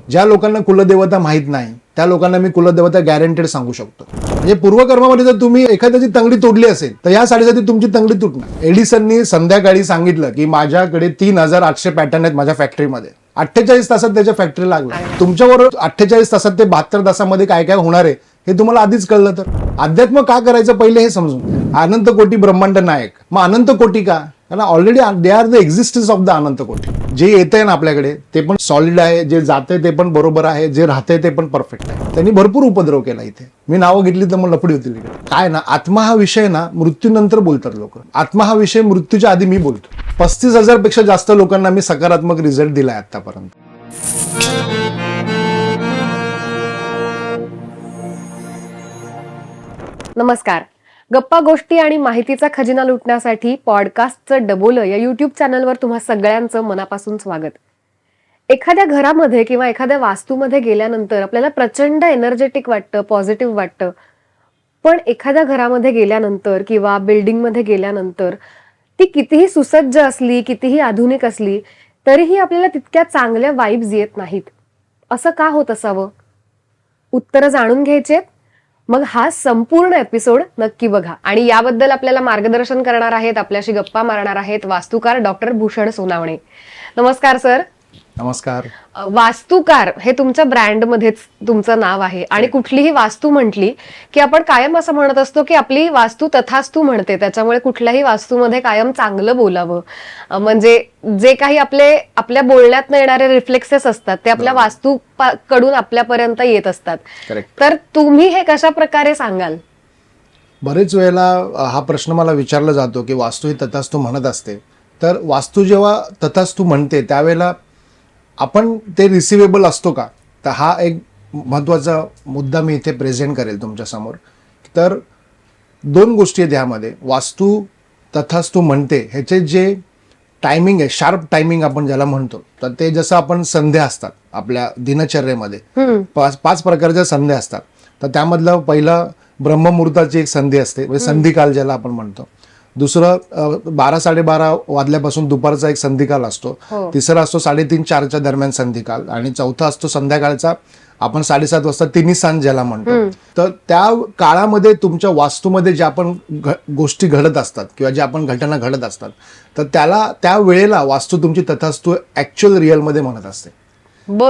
ज्या लोकांना कुलदेवता माहित नाही त्या लोकांना मी कुलदेवता गॅरंटेड सांगू शकतो. म्हणजे पूर्वकर्मामध्ये जर तुम्ही एखाद्याची तंगडी तोडली असेल तर या साडीसाठी तुमची तंगडी तुटणार. एडिसननी संध्याकाळी सांगितलं की माझ्याकडे 3800 पॅटर्न आहेत माझ्या फॅक्टरीमध्ये. 48 तासात त्याच्या फॅक्टरी लागला. तुमच्याबरोबर 48 तासात ते 72 तासामध्ये काय काय होणार आहे हे तुम्हाला आधीच कळलं. तर अध्यात्म का करायचं पहिले हे समजून. अनंत कोटी ब्रह्मांड नायक. मग अनंत कोटी का? कारण already they are the existence of the अनंत कोटी. जे येत आहे ना आपल्याकडे ते पण सॉलिड आहे, जे जाते ते पण बरोबर आहे, जे राहते ते पण परफेक्ट आहे. त्यांनी भरपूर उपद्रव केला इथे. मी नावं घेतली तर मग लफडी होती. काय ना, आत्मा हा विषय ना मृत्यूनंतर बोलतात लोक. आत्मा हा विषय मृत्यूच्या आधी मी बोलतो. 35,000 पेक्षा जास्त लोकांना मी सकारात्मक रिझल्ट दिलाय आतापर्यंत. नमस्कार. गप्पा गोष्टी आणि माहितीचा खजिना लुटण्यासाठी पॉडकास्टचं डबोलं या युट्यूब चॅनलवर तुम्हा सगळ्यांचं मनापासून स्वागत. एखाद्या घरामध्ये किंवा एखाद्या वास्तूमध्ये गेल्यानंतर आपल्याला प्रचंड एनर्जेटिक वाटतं, पॉझिटिव्ह वाटतं. पण एखाद्या घरामध्ये गेल्यानंतर किंवा बिल्डिंगमध्ये गेल्यानंतर ती कितीही सुसज्ज असली, कितीही आधुनिक असली तरीही आपल्याला तितक्या चांगल्या वाइब्स येत नाहीत. असं का होत असावं? उत्तरं जाणून घ्यायचेत? मग हा संपूर्ण एपिसोड नक्की बघा. आणि याबद्दल आपल्याला मार्गदर्शन करणार आहेत, आपल्याशी गप्पा मारणार आहेत वास्तुकार डॉक्टर भूषण सोनावणे. नमस्कार सर. नमस्कार. वास्तुकार हे तुमच्या ब्रँडमध्येच तुमचं नाव आहे. आणि कुठलीही वास्तू म्हटली की आपण कायम असं म्हणत असतो की आपली वास्तू तथास्तू म्हणते. त्याच्यामुळे कुठल्याही वास्तूमध्ये कायम चांगलं बोलावं. म्हणजे जे काही आपल्या बोलण्यात येणारे रिफ्लेक्सेस असतात ते आपल्या वास्तू कडून आपल्यापर्यंत येत असतात. तर तुम्ही हे कशा प्रकारे सांगाल? बरेच वेळेला हा प्रश्न मला विचारला जातो की वास्तू ही तथास्तू म्हणत असते. तर वास्तू जेव्हा तथास्तू म्हणते त्यावेळेला आपण ते रिसिवेबल असतो का? तर हा एक महत्त्वाचा मुद्दा मी इथे प्रेझेंट करेल तुमच्यासमोर. तर 2 गोष्टी आहेत ह्यामध्ये. वास्तू तथास्तू म्हणते ह्याचे जे टायमिंग आहे, शार्प टायमिंग आपण ज्याला म्हणतो, तर ते जसं आपण संध्या असतात आपल्या दिनचर्येमध्ये 5 प्रकारच्या संध्या असतात. तर त्यामधलं पहिलं ब्रह्ममुहूर्ताची एक संधी असते, म्हणजे संधिकाल ज्याला आपण म्हणतो. दुसरं 12-12:30 वाजल्यापासून दुपारचा एक संधिकाल असतो. तिसरा असतो 3:30-4च्या दरम्यान संधिकाल. आणि चौथा असतो संध्याकाळचा आपण 7:30 वाजता तिन्ही सांज ज्याला म्हणतो. तर त्या काळामध्ये तुमच्या वास्तूमध्ये ज्या आपण गोष्टी घडत असतात किंवा ज्या आपण घटना घडत असतात तर त्या वेळेला वास्तू तुमची तथास्तू ऍक्च्युअल रिअलमध्ये म्हणत असते.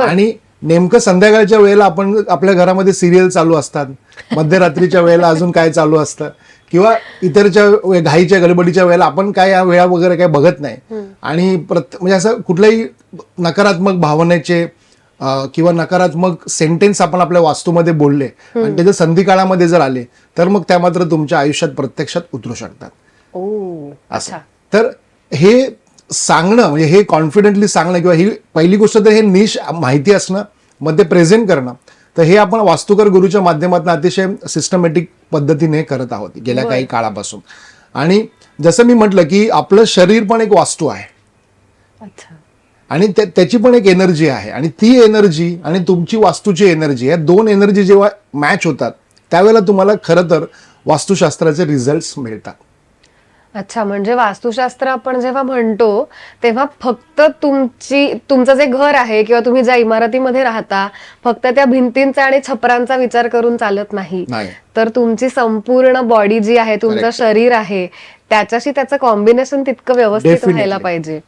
आणि नेमकं संध्याकाळच्या वेळेला आपण आपल्या घरामध्ये सिरियल चालू असतात, मध्यरात्रीच्या वेळेला अजून काय चालू असतं किंवा इतरच्या घाईच्या गडबडीच्या वेळेला आपण काय या वेळा वगैरे काय बघत नाही. आणि म्हणजे असं कुठल्याही नकारात्मक भावनेचे किंवा नकारात्मक सेंटेन्स आपण आपल्या वास्तूमध्ये बोलले आणि ते जर संधिकाळामध्ये जर आले तर मग त्या मात्र तुमच्या आयुष्यात प्रत्यक्षात उतरू शकतात. असं. तर हे सांगणं म्हणजे हे कॉन्फिडेंटली सांगणं किंवा ही पहिली गोष्ट तर हे निश माहिती असणं, मग ते प्रेझेंट करणं. तर हे आपण वास्तुकार गुरुच्या माध्यमातून अतिशय सिस्टमॅटिक पद्धतीने करत आहोत गेल्या काही काळापासून. आणि जसं मी म्हटलं की आपलं शरीर पण एक वास्तू आहे आणि त्याची पण एक एनर्जी आहे. आणि ती एनर्जी आणि तुमची वास्तूची एनर्जी, या 2 एनर्जी जेव्हा मॅच होतात त्यावेळेला तुम्हाला खरं तर वास्तुशास्त्राचे रिझल्ट्स मिळतात. अच्छा, म्हणजे वास्तुशास्त्र आपण जेव्हा म्हणतो तेव्हा फक्त तुमचं जे घर आहे किंवा तुम्ही ज्या इमारतीमध्ये राहता फक्त त्या भिंतींचा आणि छपरांचा विचार करून चालत नाही. तर तुमची संपूर्ण बॉडी जी आहे, तुमचं शरीर आहे, त्याच्याशी त्याचं कॉम्बिनेशन तितकं व्यवस्थित व्हायला पाहिजे.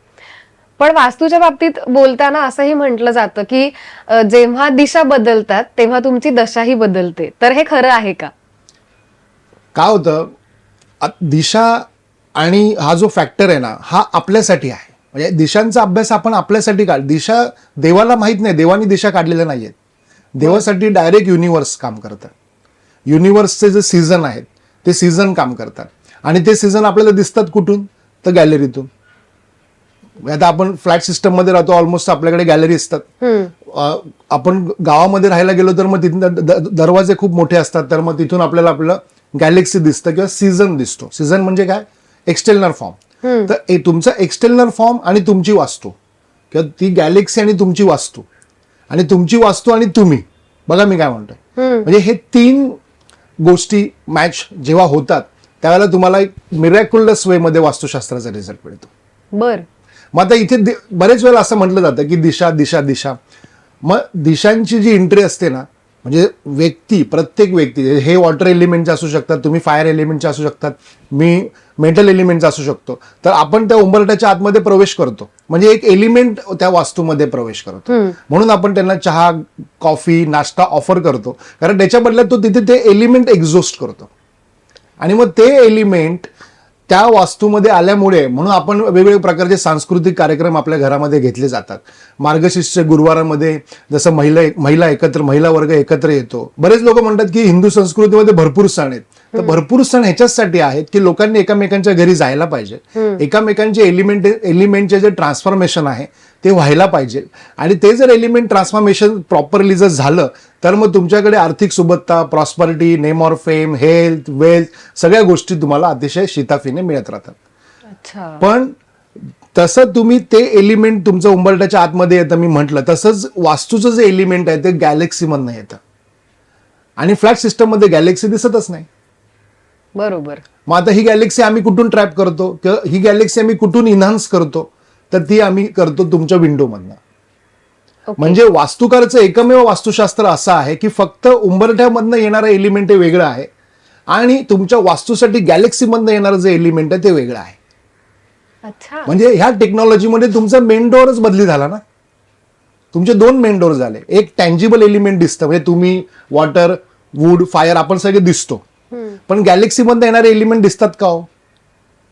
पण वास्तूच्या बाबतीत बोलताना असंही म्हटलं जातं की जेव्हा दिशा बदलतात तेव्हा तुमची दशाही बदलते. तर हे खरं आहे का? काय होतं, दिशा आणि हा जो फॅक्टर आहे ना हा आपल्यासाठी आहे. म्हणजे दिशांचा अभ्यास आपण आपल्यासाठी दिशा देवाला माहित नाही, देवानी दिशा काढलेल्या नाहीयेत. देवासाठी डायरेक्ट युनिव्हर्स काम करतात. युनिव्हर्सचे जे सीझन आहेत ते सीझन काम करतात. आणि ते सीझन आपल्याला दिसतात कुठून? तर गॅलरीतून. आता आपण फ्लॅट सिस्टम मध्ये राहतो, ऑलमोस्ट आपल्याकडे गॅलरी असतात. आपण गावामध्ये राहायला गेलो तर मग तिथून दरवाजे खूप मोठे असतात, तर मग तिथून आपल्याला आपलं गॅलेक्सी दिसतं किंवा सीझन दिसतो. सीझन म्हणजे काय? External form. तर तुमचा एक्सटर्नल फॉर्म आणि तुमची वास्तू किंवा ती गॅलेक्सी आणि तुमची वास्तू आणि तुमची वास्तू आणि तुम्ही, बघा मी काय म्हणतोय, म्हणजे हे 3 गोष्टी मॅच जेव्हा होतात त्यावेळेला तुम्हाला एक मिरॅक्युलस वे मध्ये वास्तुशास्त्राचा रिझल्ट मिळतो. बर. मग आता इथे बरेच वेळेला असं म्हटलं जातं की दिशा दिशा दिशा. मग दिशांची जी एंट्री असते ना, म्हणजे व्यक्ती, प्रत्येक व्यक्ती, हे वॉटर एलिमेंटचे असू शकतात, तुम्ही फायर एलिमेंटचे असू शकतात, मी मेटल एलिमेंटचा असू शकतो. तर आपण त्या उंबरठ्याच्या आतमध्ये प्रवेश करतो, म्हणजे एक एलिमेंट त्या वास्तूमध्ये प्रवेश करतो. म्हणून आपण त्यांना चहा, कॉफी, नाश्ता ऑफर करतो, कारण त्याच्या बदल्यात तो तिथे ते एलिमेंट एक्झॉस्ट करतो. आणि मग ते एलिमेंट त्या वास्तूमध्ये आल्यामुळे म्हणून आपण वेगवेगळ्या प्रकारचे सांस्कृतिक कार्यक्रम आपल्या घरामध्ये घेतले जातात. मार्गशीर्ष गुरुवारामध्ये जसं महिला वर्ग एकत्र येतो. बरेच लोक म्हणतात की हिंदू संस्कृतीमध्ये भरपूर सण आहेत. तर भरपूर सण ह्याच्याचसाठी आहेत की लोकांनी एकमेकांच्या घरी जायला पाहिजे, एकमेकांचे एलिमेंटचे जे ट्रान्सफॉर्मेशन आहे ते व्हायला पाहिजे. आणि ते जर एलिमेंट ट्रान्सफॉर्मेशन प्रॉपरली जर झालं तर मग तुमच्याकडे आर्थिक सुबत्ता, prosperity, name or fame, health, wealth सगळ्या गोष्टी तुम्हाला अतिशय शिताफीने मिळत राहतात. अच्छा. पण तसं तुम्ही ते एलिमेंट तुमचं उंबरठ्याच्या आतमध्ये येतं, मी म्हटलं तसंच वास्तूचं जे एलिमेंट आहे ते गॅलेक्सी मधनं येतं. आणि फ्लॅट सिस्टम मध्ये गॅलेक्सी दिसतच नाही. बरोबर. मग आता ही गॅलेक्सी आम्ही कुठून ट्रॅप करतो किंवा ही गॅलेक्सी आम्ही कुठून इन्हान्स करतो, तर ती आम्ही करतो तुमच्या विंडोमधनं. म्हणजे वास्तुकारचं एकमेव वास्तुशास्त्र असं आहे की फक्त उंबरठ्यामधनं येणारं एलिमेंट हे वेगळं आहे आणि तुमच्या वास्तूसाठी गॅलेक्सीमधनं येणारं जे एलिमेंट आहे ते वेगळं आहे. अच्छा. म्हणजे ह्या टेक्नॉलॉजीमध्ये तुमचा मेन डोअरच बदली झाला ना. तुमचे 2 मेन डोअर झाले. एक टँजिबल एलिमेंट दिसतं, म्हणजे तुम्ही वॉटर, वूड, फायर आपण सगळे दिसतो, पण गॅलेक्सीमध्ये येणारे एलिमेंट दिसतात का हो?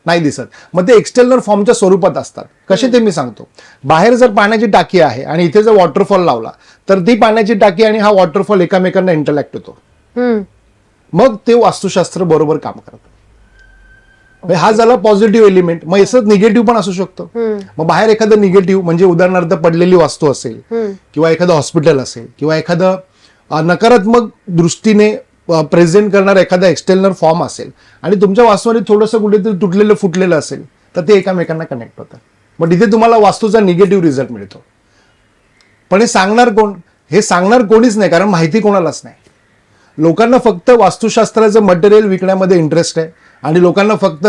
नाही दिसत. मग ते एक्सटर्नल फॉर्मच्या स्वरूपात असतात. कसे ते मी सांगतो. बाहेर जर पाण्याची टाकी आहे आणि इथे जर वॉटरफॉल लावला तर ती पाण्याची टाकी आणि हा वॉटरफॉल एकमेकांना इंटरॅक्ट होतो. मग ते वास्तुशास्त्र बरोबर काम करतं. हा झाला पॉझिटिव्ह एलिमेंट. मग याचं निगेटिव्ह पण असू शकतो. मग बाहेर एखादं निगेटिव्ह म्हणजे उदाहरणार्थ पडलेली वास्तू असेल किंवा एखादं हॉस्पिटल असेल किंवा एखादं नकारात्मक दृष्टीने प्रेझेंट करणारा एखादा एक्सटर्नल फॉर्म असेल आणि तुमच्या वास्तूमध्ये थोडंसं कुठेतरी तुटलेलं फुटलेलं असेल तर ते एकमेकांना कनेक्ट होतं. मग इथे तुम्हाला वास्तूचा निगेटिव्ह रिझल्ट मिळतो. पण हे सांगणार कोण? हे सांगणार कोणीच नाही, कारण माहिती कोणालाच नाही. लोकांना फक्त वास्तुशास्त्राचं मटेरियल विकण्यामध्ये इंटरेस्ट आहे आणि लोकांना फक्त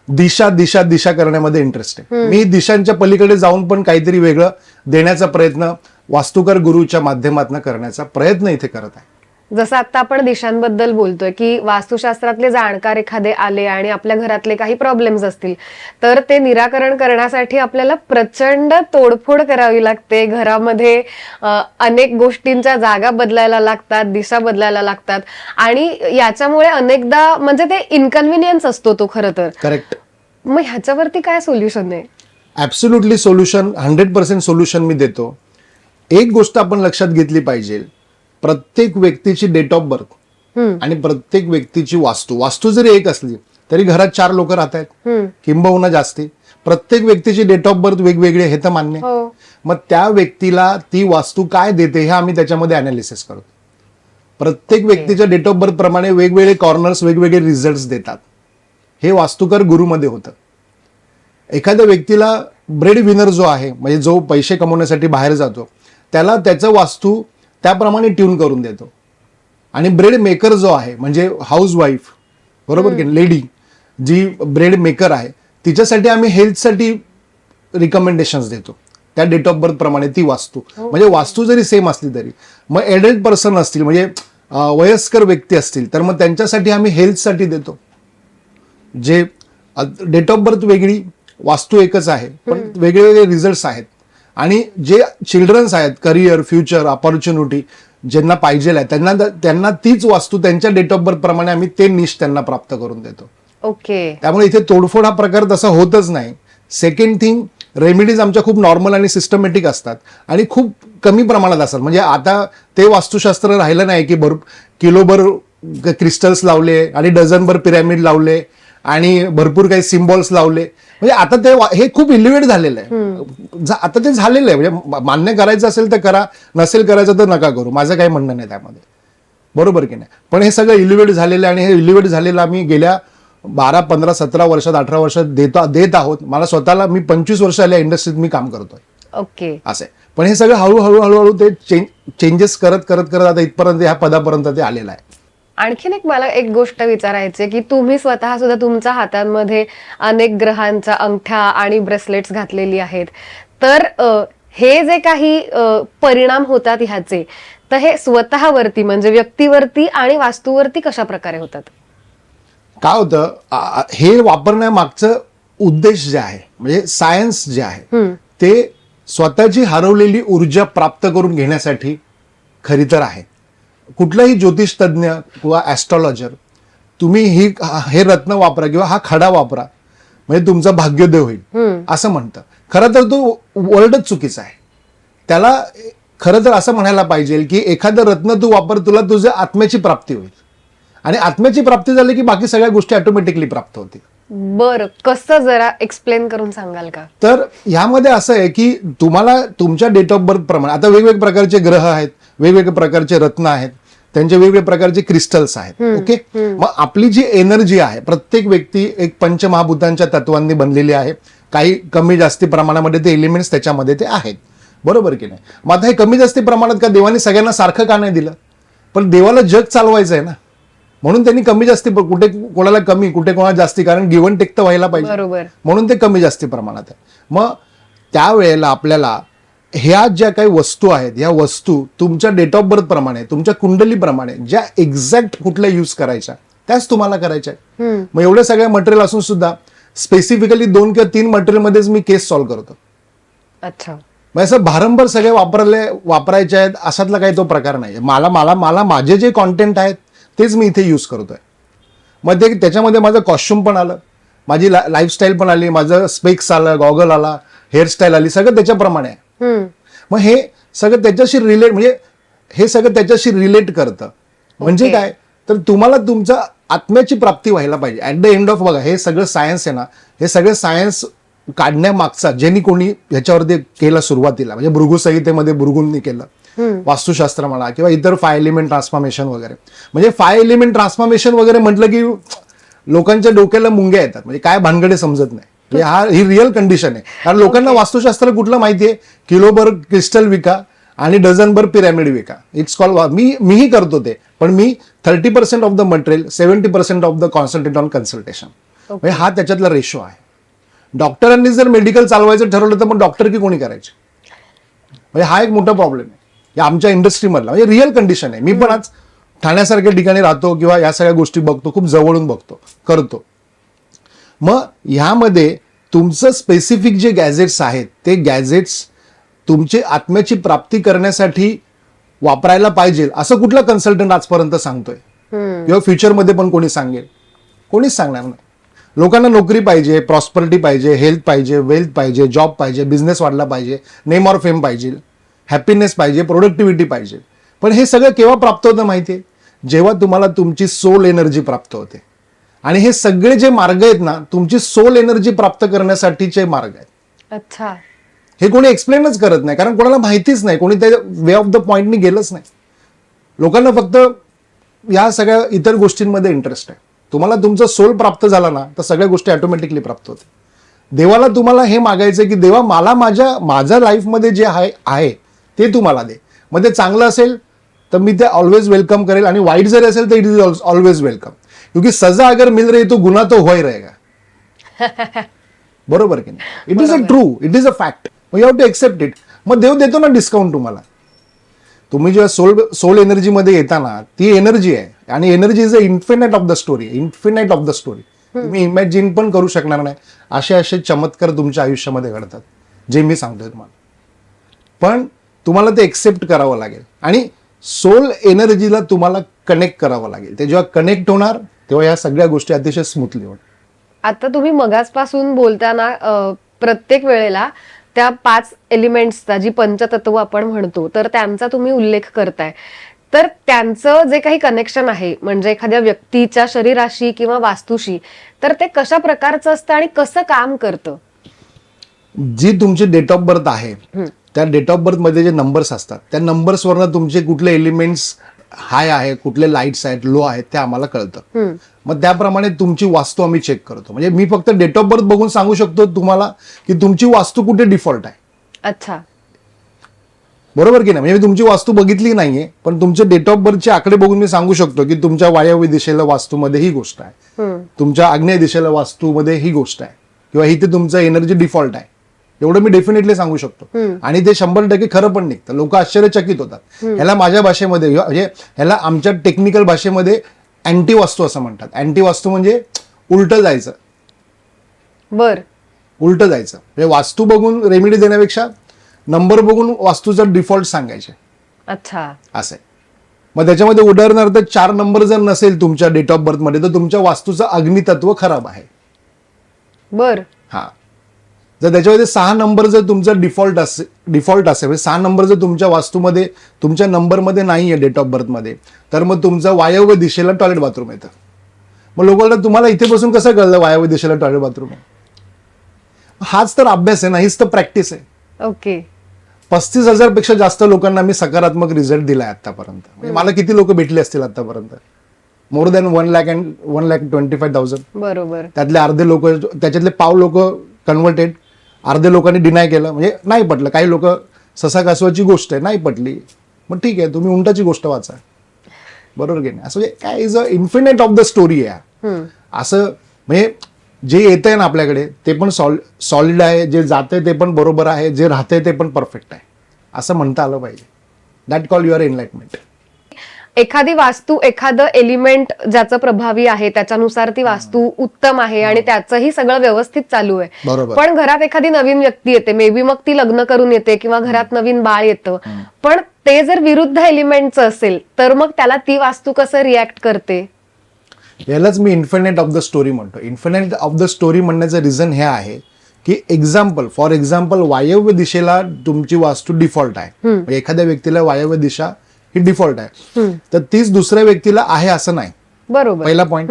दिशा दिशा दिशा करण्यामध्ये इंटरेस्ट आहे. मी दिशांच्या पलीकडे जाऊन पण काहीतरी वेगळं देण्याचा प्रयत्न वास्तुकार गुरुच्या माध्यमातून करण्याचा प्रयत्न इथे करत आहे. जसं आता आपण दिशांबद्दल बोलतोय की वास्तुशास्त्रातले जाणकार एखादे आले आणि आपल्या घरातले काही प्रॉब्लेम्स असतील तर ते निराकरण करण्यासाठी आपल्याला प्रचंड तोडफोड करावी लागते. घरामध्ये अनेक गोष्टींच्या जागा बदलायला लागतात, दिशा बदलायला लागतात आणि याच्यामुळे अनेकदा म्हणजे ते इनकन्व्हिनियन्स असतो तो खरं तर. करेक्ट. मग ह्याच्यावरती काय सोल्युशन आहे? ऍब्सोल्युटली सोल्युशन, 100% सोल्युशन मी देतो. एक गोष्ट आपण लक्षात घेतली पाहिजे, प्रत्येक व्यक्तीची डेट ऑफ बर्थ आणि प्रत्येक व्यक्तीची वास्तू जरी एक असली तरी घरात 4 लोक राहत आहेत किंबहुना जास्ती. प्रत्येक व्यक्तीची डेट ऑफ बर्थ वेगवेगळी हे तर मान्य. मग त्या व्यक्तीला ती वास्तू काय देते हे आम्ही त्याच्यामध्ये अनालिसिस करतो. प्रत्येक व्यक्तीच्या डेट ऑफ बर्थ प्रमाणे वेगवेगळे कॉर्नर्स वेगवेगळे रिझल्ट देतात. हे वास्तुकार गुरुमध्ये होतं. एखाद्या व्यक्तीला ब्रेड विनर जो आहे, म्हणजे जो पैसे कमवण्यासाठी बाहेर जातो, त्याला त्याचं वास्तू त्याप्रमाणे ट्यून करून देतो. आणि ब्रेड मेकर जो आहे, म्हणजे हाऊस वाईफ, बरोबर की लेडी जी ब्रेड मेकर आहे, तिच्यासाठी आम्ही हेल्थसाठी रिकमेंडेशन्स देतो त्या डेट ऑफ बर्थ प्रमाणे ती वास्तू. म्हणजे वास्तू जरी सेम असली तरी मग एडल्ट पर्सन असतील, म्हणजे वयस्कर व्यक्ती असतील, तर मग त्यांच्यासाठी आम्ही हेल्थसाठी देतो. जे डेट ऑफ बर्थ वेगळी, वास्तू एकच आहे, पण वेगवेगळे रिझल्ट्स आहेत. आणि जे चिल्ड्रन्स आहेत, करिअर, फ्युचर, ऑपॉर्च्युनिटी ज्यांना पाहिजे आहे त्यांना तीच वास्तू त्यांच्या डेट ऑफ बर्थ प्रमाणे आम्ही ते निश त्यांना प्राप्त करून देतो. ओके. त्यामुळे इथे तोडफोड हा प्रकार तसा होतच नाही. सेकंड थिंग, रेमेडीज आमच्या खूप नॉर्मल आणि सिस्टमॅटिक असतात आणि खूप कमी प्रमाणात असतात. म्हणजे आता ते वास्तुशास्त्र राहिलं नाही की किलोभर क्रिस्टल्स लावले आणि डझनभर पिरॅमिड लावले आणि भरपूर काही सिम्बॉल्स लावले. म्हणजे आता ते हे खूप इलिव्हेट झालेलं आहे. आता ते झालेलं आहे. म्हणजे मान्य करायचं असेल तर करा, नसेल करायचं तर नका करू, माझं काही म्हणणं नाही त्यामध्ये, बरोबर की नाही. पण हे सगळं इलिव्हेट झालेलं आहे आणि हे इलिव्हेट झालेलं आम्ही गेल्या 12, 15, 17 वर्षात, 18 वर्षात देत आहोत. मला स्वतःला, मी 25 वर्ष आल्या इंडस्ट्रीत मी काम करतोय. ओके. असं आहे. पण हे सगळं हळूहळू ते चेंजेस करत करत करत आता इथपर्यंत, ह्या पदापर्यंत ते आलेलं आहे. आणखीन मला एक गोष्ट विचारायची की तुम्ही स्वतः सुद्धा तुमच्या हातांमध्ये अनेक ग्रहांच्या अंगठ्या आणि ब्रेसलेट्स घातलेली आहेत, तर हे जे काही परिणाम होतात ह्याचे, तर हे स्वतःवरती म्हणजे व्यक्तीवरती आणि वास्तूवरती कशा प्रकारे होतात? काय होतं, हे वापरण्यामागचं उद्देश जे आहे म्हणजे सायन्स जे आहे ते स्वतःची हरवलेली ऊर्जा प्राप्त करून घेण्यासाठी खरी तर आहे. कुठलाही ज्योतिष तज्ज्ञ किंवा ॲस्ट्रॉलॉजर तुम्ही हे रत्न वापरा किंवा हा खडा वापरा म्हणजे तुमचं भाग्योदय होईल असं म्हणतं. खरं तर तो वर्डच चुकीचा आहे. त्याला खरं तर असं म्हणायला पाहिजे की एखादं रत्न तू वापर, तुला तुझ्या आत्म्याची प्राप्ती होईल आणि आत्म्याची प्राप्ती झाली की बाकी सगळ्या गोष्टी ऑटोमॅटिकली प्राप्त होतील. बरं, कसं जरा एक्सप्लेन करून सांगाल का? तर ह्यामध्ये असं आहे की तुम्हाला तुमच्या डेट ऑफ बर्थ प्रमाणे आता वेगवेगळ्या प्रकारचे ग्रह आहेत, वेगवेगळ्या प्रकारचे रत्न आहेत, त्यांचे वेगवेगळ्या प्रकारचे क्रिस्टल्स आहेत. ओके, मग आपली जी एनर्जी आहे, प्रत्येक व्यक्ती एक पंचमहाभूतांच्या तत्वांनी बनलेली आहे. काही कमी जास्ती प्रमाणामध्ये ते एलिमेंट्स त्याच्यामध्ये ते आहेत, बरोबर की नाही? मग आता हे कमी जास्ती प्रमाणात का देवाने सगळ्यांना सारखं का नाही दिलं? पण देवाला जग चालवायचं आहे ना, म्हणून त्यांनी कमी जास्ती, कुठे कोणाला कमी कुठे कोणाला जास्ती, कारण गिव्हन टेक तर व्हायला पाहिजे, बरोबर. म्हणून ते कमी जास्ती प्रमाणात आहे. मग त्यावेळेला आपल्याला ह्या ज्या काही वस्तू आहेत, ह्या वस्तू तुमच्या डेट ऑफ बर्थ प्रमाणे, तुमच्या कुंडलीप्रमाणे ज्या एक्झॅक्ट कुठल्या यूज करायच्या त्याच तुम्हाला करायच्या आहेत. मग एवढे सगळे मटेरियल असून सुद्धा स्पेसिफिकली 2 किंवा 3 मटेरियल मध्येच मी केस सॉल्व्ह करतो. अच्छा, मग असं भारंभार सगळे वापरायचे आहेत असातला काही तो प्रकार नाही. मला मला मला माझे जे कॉन्टेंट आहेत तेच मी इथे यूज करतोय. मग ते त्याच्यामध्ये माझं कॉस्ट्युम पण आलं, माझी लाईफस्टाईल पण आली, माझं स्पेक्स आलं, गॉगल आला, हेअरस्टाईल आली, सगळं त्याच्याप्रमाणे आहे. मग हे सगळं त्याच्याशी रिलेट, म्हणजे हे सगळं त्याच्याशी रिलेट करतं. म्हणजे काय, तर तुम्हाला तुमच्या आत्म्याची प्राप्ती व्हायला पाहिजे ऍट द एंड ऑफ. बघा, हे सगळं सायन्स आहे ना, हे सगळं सायन्स काढण्यामागचा ज्यांनी कोणी ह्याच्यावरती केलं सुरुवातीला, म्हणजे भृगु संहितेमध्ये भृगूंनी केलं, वास्तुशास्त्र म्हणा किंवा इतर 5 एलिमेंट ट्रान्सफॉर्मेशन वगैरे. म्हणजे 5 एलिमेंट ट्रान्सफॉर्मेशन वगैरे म्हटलं की लोकांच्या डोक्याला मुंग्या येतात, म्हणजे काय भानगडे समजत नाही. ही रिअल कंडिशन आहे. कारण लोकांना वास्तुशास्त्र कुठलं माहितीये, किलोभर क्रिस्टल विका आणि डझनभर पिरॅमिड विका. इट्स कॉल, मीही करतो ते, पण मी 30% of the material, 70% of the concentrate on consultation. म्हणजे हा त्याच्यातला रेशो आहे. डॉक्टरांनी जर मेडिकल चालवायचं ठरवलं तर मग डॉक्टर की कोणी करायचे? म्हणजे हा एक मोठा प्रॉब्लेम आहे या आमच्या इंडस्ट्रीमधला. म्हणजे रिअल कंडिशन आहे. मी पण आज ठाण्यासारख्या ठिकाणी राहतो किंवा या सगळ्या गोष्टी बघतो, खूप जवळून बघतो, करतो. मग ह्यामध्ये तुमचं स्पेसिफिक जे गॅजेट्स आहेत ते गॅजेट्स तुमची आत्म्याची प्राप्ती करण्यासाठी वापरायला पाहिजे असं कुठला कन्सल्टंट आजपर्यंत सांगतोय किंवा फ्युचरमध्ये पण कोणी सांगेल? कोणीच सांगणार नाही. लोकांना नोकरी पाहिजे, प्रॉस्परिटी पाहिजे, हेल्थ पाहिजे, वेल्थ पाहिजे, जॉब पाहिजे, बिझनेस वाढला पाहिजे, नेम ऑर फेम पाहिजे, हॅपीनेस पाहिजे, प्रोडक्टिव्हिटी पाहिजे. पण हे सगळं केव्हा प्राप्त होतं माहितीये? जेव्हा तुम्हाला तुमची सोल एनर्जी प्राप्त होते. आणि हे सगळे जे मार्ग आहेत ना, तुमची सोल एनर्जी प्राप्त करण्यासाठीचे मार्ग आहेत. अच्छा, हे कोणी एक्सप्लेनच करत नाही, कारण कोणाला माहितीच नाही, कोणी त्या वे ऑफ द पॉइंटनी गेलंच नाही. लोकांना फक्त या सगळ्या इतर गोष्टींमध्ये इंटरेस्ट आहे. तुम्हाला तुमचा सोल प्राप्त झाला ना, तर सगळ्या गोष्टी ऑटोमॅटिकली प्राप्त होते. देवाला तुम्हाला हे मागायचं की देवा मला माझ्या लाईफमध्ये जे आहे ते तू मला दे. मग ते चांगलं असेल तर मी ते ऑलवेज वेलकम करेल, आणि वाईट जरी असेल तर इट इज ऑलवेज वेलकम. क्योंकि सजा अगर मिल रही तो गुना तो हो ही रहेगा. बरोबर की नाही? It is a true, it is a fact. You have to accept it. मग देव देतो ना डिस्काउंट तुम्हाला. तुम्ही जेव्हा सोल एनर्जीमध्ये येताना, ती एनर्जी आहे आणि energy is a infinite of the story, infinite of the story. तुम्ही इमॅजिन पण करू शकणार नाही असे चमत्कार तुमच्या आयुष्यामध्ये घडतात जे मी सांगतोय तुम्हाला. पण तुम्हाला ते एक्सेप्ट करावं लागेल आणि सोल एनर्जीला तुम्हाला कनेक्ट करावं लागेल. ते जेव्हा कनेक्ट होणार तेव्हा या सगळ्या गोष्टी अतिशय स्मूथली होणार. आता तुम्ही मगाचपासून बोलताना प्रत्येक वेळेला त्या 5 एलिमेंट्सचा, जी पंचतत्व आपण म्हणतो, तर त्यांचा तुम्ही उल्लेख करताय. तर त्यांचं जे काही कनेक्शन आहे, म्हणजे एखाद्या व्यक्तीच्या शरीराशी किंवा वास्तूशी, तर ते कशा प्रकारचं असतं आणि कसं काम करतं? जी तुमची डेट ऑफ बर्थ आहे त्या डेट ऑफ बर्थ मध्ये जे नंबर्स असतात त्या नंबर्सवरनं तुमचे कुठले एलिमेंट्स हाय आहे, कुठले लाईट्स आहेत, लो आहेत, ते आम्हाला कळतं. मग त्याप्रमाणे तुमची वास्तू आम्ही चेक करतो. म्हणजे मी फक्त डेट ऑफ बर्थ बघून सांगू शकतो तुम्हाला की तुमची वास्तू कुठे डिफॉल्ट आहे. अच्छा, बरोबर की नाही? म्हणजे मी तुमची वास्तू बघितली नाहीये, पण तुमचे डेट ऑफ बर्थचे आकडे बघून मी सांगू शकतो की तुमच्या वायव्य दिशेला वास्तूमध्ये ही गोष्ट आहे, तुमच्या आग्नेय दिशेला वास्तूमध्ये ही गोष्ट आहे, किंवा इथे तुमचं एनर्जी डिफॉल्ट आहे. एवढं मी डेफिनेटली सांगू शकतो. आणि ते 100% खरं पण निघतं. लोक आश्चर्यचकित होतात. ह्याला माझ्या भाषेमध्ये म्हणजे ह्याला आमच्या टेक्निकल भाषेमध्ये अँटी वास्तू असं म्हणतात. अँटी वास्तू म्हणजे उलटं जायचं. बर. उलटं जायचं म्हणजे वास्तू बघून रेमेडी देण्यापेक्षा नंबर बघून वास्तूचा डिफॉल्ट सांगायचे. अच्छा. असं आहे. मग त्याच्यामध्ये उदाहरणार्थ 4 नंबर जर नसेल तुमच्या डेट ऑफ बर्थ मध्ये तर तुमच्या वास्तूचं अग्नितत्व खराब आहे. बर. हा. जर त्याच्यामध्ये 6 नंबर जर तुमचा डिफॉल्ट असेल म्हणजे 6 नंबर जर तुमच्या वास्तूमध्ये तुमच्या नंबरमध्ये नाही आहे डेट ऑफ बर्थमध्ये तर मग तुमचं वायव्य दिशेला टॉयलेट बाथरूम येतं. मग लोकांना तुम्हाला इथे बसून कसं कळलं वायव्य दिशेला टॉयलेट बाथरूम आहे? हाच तर अभ्यास आहे ना, हीच तर प्रॅक्टिस आहे. ओके. 35,000 पेक्षा जास्त लोकांना मी सकारात्मक रिझल्ट दिलाय आतापर्यंत. म्हणजे मला किती लोक भेटले असतील आतापर्यंत? More than 1,25,000. बरोबर. त्यातले अर्धे लोक, त्याच्यातले पाव लोक कन्व्हर्टेड, अर्धे लोकांनी डिनाय केलं, म्हणजे नाही पटलं. काही लोक ससा कासवाची गोष्ट आहे नाही पटली, मग ठीक आहे तुम्ही उंटाची गोष्ट वाचा. बरोबर की नाही? असं काय is a infinite of the story आहे. असं म्हणजे जे येत आहे ना आपल्याकडे ते पण सॉलिड आहे, जे जाते ते पण बरोबर आहे, जे राहते ते पण परफेक्ट आहे, असं म्हणता आलं पाहिजे. That call your enlightenment. एखादी वास्तू, एखादं एलिमेंट ज्याचं प्रभावी आहे त्याच्यानुसार ती वास्तू उत्तम आहे आणि त्याचंही सगळं व्यवस्थित चालू आहे. बरोबर. पण घरात एखादी नवीन व्यक्ती येते, मे बी मग ती लग्न करून येते किंवा घरात नवीन बाळ येतं, पण ते जर विरुद्ध एलिमेंटचं असेल तर मग त्याला ती वास्तू कसं रिॲक्ट करते? यालाच मी इन्फिनिट ऑफ द स्टोरी म्हणतो. इन्फिनिट ऑफ द स्टोरी म्हणण्याचं रिझन हे आहे की फॉर एक्झाम्पल वायव्य दिशेला तुमची वास्तू डिफॉल्ट आहे. म्हणजे एखाद्या व्यक्तीला वायव्य दिशा ही डिफॉल्ट आहे तर तीच दुसऱ्या व्यक्तीला आहे असं नाही. बरोबर. पहिला पॉईंट.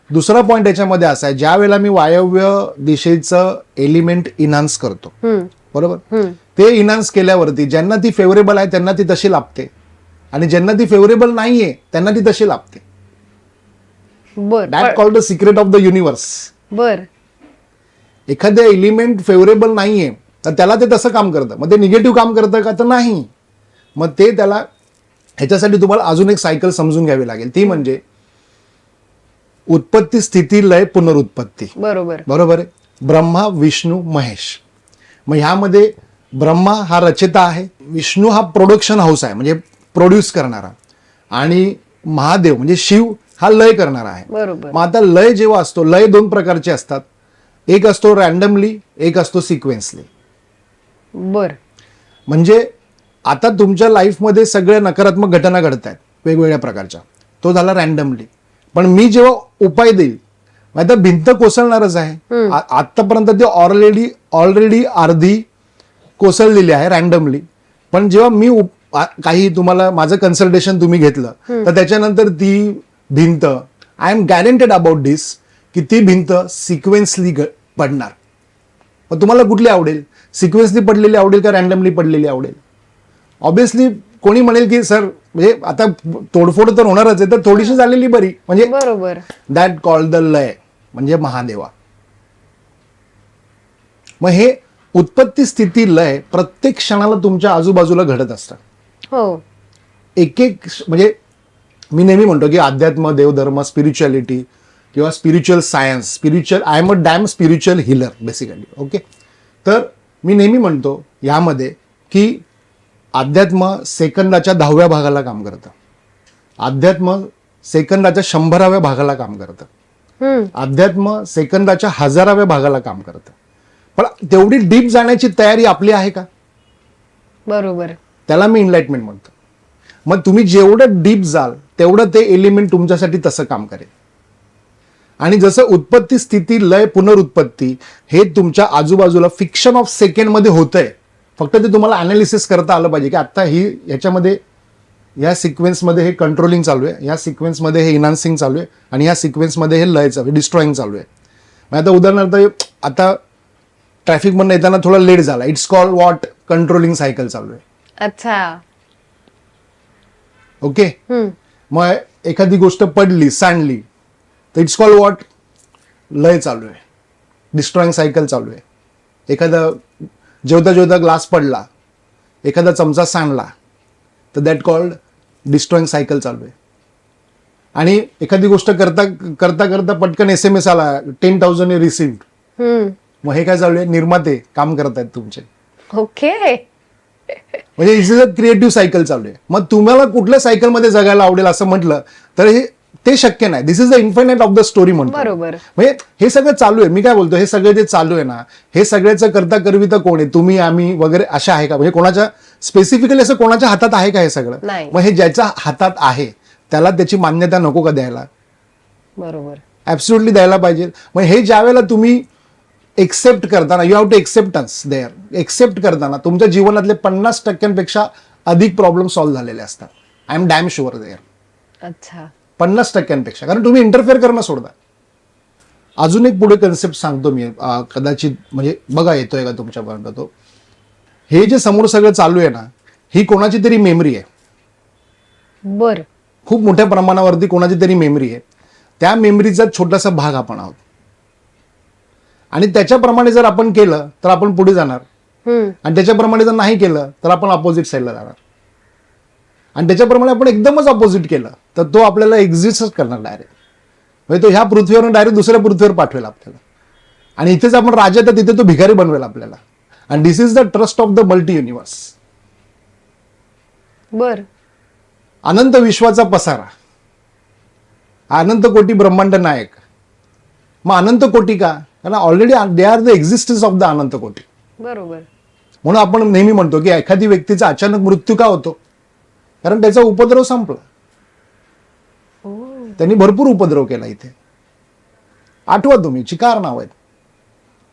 दुसरा पॉईंट याच्यामध्ये असा आहे, ज्या वेळेला मी वायव्य दिशेचं एलिमेंट इन्हान्स करतो, बरोबर, ते इन्हान्स केल्यावरती ज्यांना ती फेवरेबल आहे त्यांना ती तशी लाभते आणि ज्यांना ती फेवरेबल नाहीये त्यांना ती तशी लाभते. बर. That called the secret of the universe. बर. एखादं एलिमेंट फेवरेबल नाहीये तर त्याला ते तसं काम करतं. मग ते निगेटिव्ह काम करतं का? तर नाही. मग ते त्याला, ह्याच्यासाठी तुम्हाला अजून एक सायकल समजून घ्यावी लागेल. ती म्हणजे उत्पत्ती, स्थिती, लय, पुनरुत्पत्ती. बरोबर. बरोबर आहे. ब्रह्मा, विष्णू, महेश. मग ह्यामध्ये ब्रह्मा हा रचयिता आहे, विष्णू हा प्रोडक्शन हाऊस आहे म्हणजे प्रोड्यूस करणारा, आणि महादेव म्हणजे शिव हा लय करणारा आहे. बरोबर. मग आता लय जेव्हा असतो, लय 2 प्रकारचे असतात. एक असतो रॅन्डमली, एक असतो सिक्वेन्सली. बर. म्हणजे आता तुमच्या लाईफमध्ये सगळ्या नकारात्मक घटना घडत आहेत वेगवेगळ्या प्रकारच्या, तो झाला रॅन्डमली. पण मी जेव्हा उपाय देईल, आता भिंत कोसळणारच आहे. आतापर्यंत ती ऑलरेडी अर्धी कोसळलेली आहे रॅन्डमली. पण जेव्हा मी काही तुम्हाला माझं कन्सल्टेशन तुम्ही घेतलं तर त्याच्यानंतर ती भिंत, आय एम गॅरंटेड अबाउट दिस, की ती भिंत सिक्वेन्सली पडणार. मग तुम्हाला कुठली आवडेल? सिक्वेन्सली पडलेली आवडेल का रॅन्डमली पडलेली आवडेल? ऑब्विसली कोणी म्हणेल की सर म्हणजे आता तोडफोड तर होणारच आहे तर थोडीशी झालेली बरी, म्हणजे बरोबर. दॅट कॉल्ड द लय म्हणजे महादेवा. मग हे उत्पत्ती, स्थिती, लय प्रत्येक क्षणाला तुमच्या आजूबाजूला घडत असतात. हो. एक म्हणजे मी नेहमी म्हणतो की अध्यात्म, देवधर्म, स्पिरिच्युअलिटी किंवा spiritual science, I am a damn spiritual healer basically. Okay. तर मी नेहमी म्हणतो यामध्ये की अध्यात्म सेकंदाच्या 10व्या भागाला काम करतं, अध्यात्म सेकंदाच्या 100व्या भागाला काम करतं, अध्यात्म सेकंदाच्या 1000व्या भागाला काम करतं. पण तेवढी डीप जाण्याची तयारी आपली आहे का? बरोबर. त्याला मी एनलाइटमेंट म्हणतो. मग तुम्ही जेवढं डीप जाल तेवढं ते एलिमेंट तुमच्यासाठी तसं काम करेल. आणि जसं उत्पत्ती, स्थिती, लय, पुनरुत्पत्ती हे तुमच्या आजूबाजूला फिक्शन ऑफ सेकंडमध्ये होतंय, फक्त ते तुम्हाला अनालिसिस करता आलं पाहिजे की आता याच्यामध्ये या सिक्वेन्समध्ये हे कंट्रोलिंग चालू आहे, या सिक्वेन्समध्ये हे इन्हान्सिंग चालू आहे आणि या सिक्वेन्समध्ये हे लय चालू आहे, डिस्ट्रॉईंग चालू आहे. मग आता उदाहरणार्थ आता ट्रॅफिकमधून येताना थोडा लेट झाला, it's called what? Controlling cycle चालू आहे. अच्छा. ओके. मग एखादी गोष्ट पडली, सांडली, तर इट्स कॉल्ड वॉट? लय चालू आहे, डिस्ट्रॉईंग सायकल चालू आहे. एखादा जेवता जेवता ग्लास पडला, एखादा चमचा सांडला, तर दॅट कॉल्ड डिस्ट्रॉईंग सायकल चालू आहे. आणि एखादी गोष्ट करता करता करता पटकन SMS आला, 10,000 रिसिव्ड, मग हे काय चालू आहे, निर्माते काम करत आहेत तुमचे, ओके. म्हणजे इज अ क्रिएटिव्ह सायकल चालू आहे. मग तुम्हाला कुठल्या सायकलमध्ये जगायला आवडेल असं म्हटलं तर हे ते शक्य नाही. This is the infinite of the story म्हणतो. बरोबर. म्हणजे हे सगळं चालू आहे. मी काय बोलतो, हे सगळं जे चालू आहे ना, हे सगळ्याचं करता करवी तर कोण आहे, तुम्ही आम्ही वगैरे अशा आहे का, म्हणजे कोणाच्या स्पेसिफिकली असं कोणाच्या हातात आहे का हे सगळं? नाही. मग हे ज्याच्या हातात आहे त्याला त्याची मान्यता नको का द्यायला? बरोबर. ऍब्सोल्युटली द्यायला पाहिजे. मग हे ज्या वेळेला तुम्ही एक्सेप्ट करताना, you have to acceptance there, accept करताना तुमच्या जीवनातले 50% अधिक प्रॉब्लेम सॉल्व्ह झालेले असतात. I am damn sure there. अच्छा. 50% कारण तुम्ही इंटरफेअर करणं सोडता. अजून एक पुढे कन्सेप्ट सांगतो मी, कदाचित म्हणजे बघा येतोय का तुमच्यापर्यंत तो. हे जे समोर सगळं चालू आहे ना, ही कोणाची तरी मेमरी आहे, बर. खूप मोठ्या प्रमाणावरती कोणाची तरी मेमरी आहे. त्या मेमरीचा छोटासा भाग आपण आहोत आणि त्याच्याप्रमाणे जर आपण केलं तर आपण पुढे जाणार आणि त्याच्याप्रमाणे जर नाही केलं तर आपण अपोजिट साईडला जाणार आणि त्याच्याप्रमाणे आपण एकदमच अपोजिट केलं तर तो आपल्याला एक्झिस्टच करणार डायरेक्ट. म्हणजे तो ह्या पृथ्वीवरून डायरेक्ट दुसऱ्या पृथ्वीवर पाठवेल आपल्याला आणि इथेच आपण राजा तर तिथे तो भिकारी बनवेल आपल्याला. आणि this is the trust of the multi universe. बर. अनंत विश्वाचा पसारा, अनंत कोटी ब्रह्मांड नायक. मग अनंत कोटी का? कारण already they are the existence of the अनंत कोटी. बरोबर. म्हणून आपण नेहमी म्हणतो की एखादी व्यक्तीचा अचानक मृत्यू का होतो, कारण त्याचा उपद्रव संपला. त्यांनी भरपूर उपद्रव केला इथे. आठवा तुम्ही, चिकार नाव आहेत.